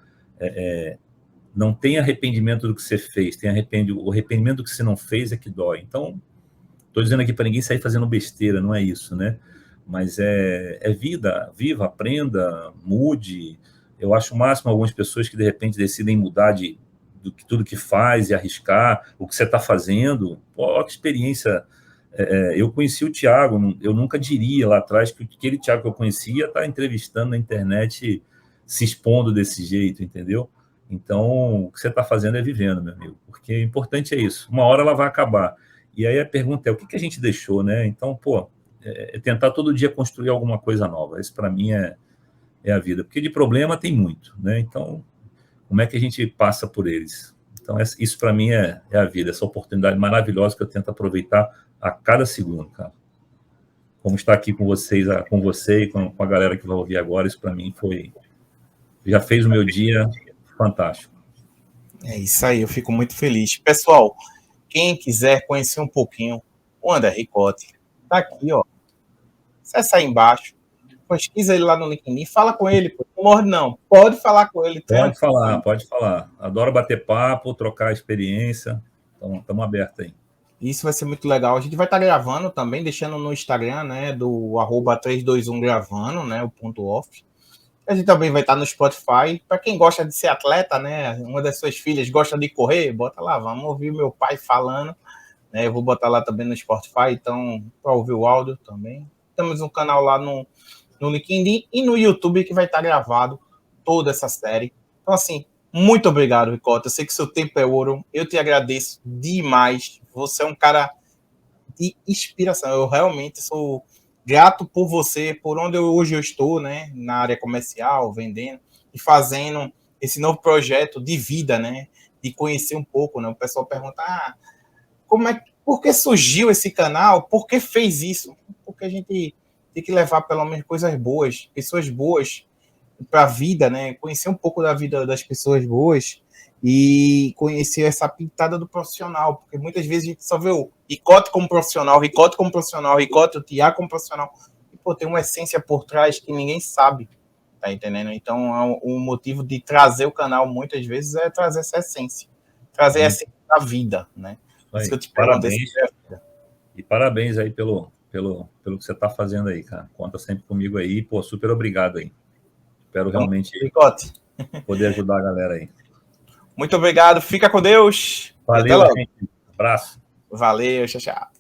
[SPEAKER 2] não tem arrependimento do que você fez, o arrependimento do que você não fez é que dói. Então, estou dizendo aqui para ninguém sair fazendo besteira, não é isso, né? Mas é vida, viva, aprenda, mude. Eu acho o máximo algumas pessoas que, de repente, decidem mudar tudo que faz e arriscar o que você está fazendo. Pô, que experiência. Eu conheci o Thiago, eu nunca diria lá atrás que aquele Thiago que eu conhecia está entrevistando na internet, se expondo desse jeito, entendeu? Então, o que você está fazendo é vivendo, meu amigo, porque o importante é isso. Uma hora ela vai acabar. E aí a pergunta é, o que a gente deixou, né? Então, pô, tentar todo dia construir alguma coisa nova. Isso, para mim, é a vida. Porque de problema tem muito, né? Então, como é que a gente passa por eles? Então, isso para mim é a vida, essa oportunidade maravilhosa que eu tento aproveitar a cada segundo, cara. Como estar aqui com vocês, com você e com a galera que vai ouvir agora, isso para mim já fez o meu dia fantástico.
[SPEAKER 1] É isso aí, eu fico muito feliz. Pessoal, quem quiser conhecer um pouquinho o André Ricotti, tá aqui, ó. Acessa aí embaixo, pesquisa ele lá no LinkedIn, fala com ele, pô. Não morre não, pode falar com ele.
[SPEAKER 2] Pode falar. Adoro bater papo, trocar experiência, então estamos abertos aí.
[SPEAKER 1] Isso vai ser muito legal. A gente vai estar gravando também, deixando no Instagram, né, do @321gravando, né, o ponto off. A gente também vai estar no Spotify. Para quem gosta de ser atleta, né, uma das suas filhas gosta de correr, bota lá, vamos ouvir meu pai falando, né, eu vou botar lá também no Spotify, então, para ouvir o áudio também. Temos um canal lá no LinkedIn e no YouTube que vai estar gravado toda essa série. Então, assim, muito obrigado, Ricotti. Eu sei que seu tempo é ouro. Eu te agradeço demais. Você é um cara de inspiração. Eu realmente sou grato por você, por onde hoje eu estou, né? Na área comercial, vendendo e fazendo esse novo projeto de vida, né? De conhecer um pouco, né? O pessoal pergunta, por que surgiu esse canal? Por que fez isso? Porque a gente tem que levar pelo menos coisas boas, pessoas boas para a vida, né? Conhecer um pouco da vida das pessoas boas e conhecer essa pintada do profissional, porque muitas vezes a gente só vê o Ricotti como profissional, o Thiago como profissional, e pô, tem uma essência por trás que ninguém sabe, tá entendendo? Então, o motivo de trazer o canal muitas vezes é trazer essa essência, trazer a essência da vida, né?
[SPEAKER 2] Aí, isso que eu te parabéns. E parabéns aí pelo que você está fazendo aí, cara. Conta sempre comigo aí, pô, super obrigado aí. Espero realmente poder ajudar a galera aí.
[SPEAKER 1] Muito obrigado, fica com Deus.
[SPEAKER 2] Valeu, gente. Abraço.
[SPEAKER 1] Valeu, tchau, tchau.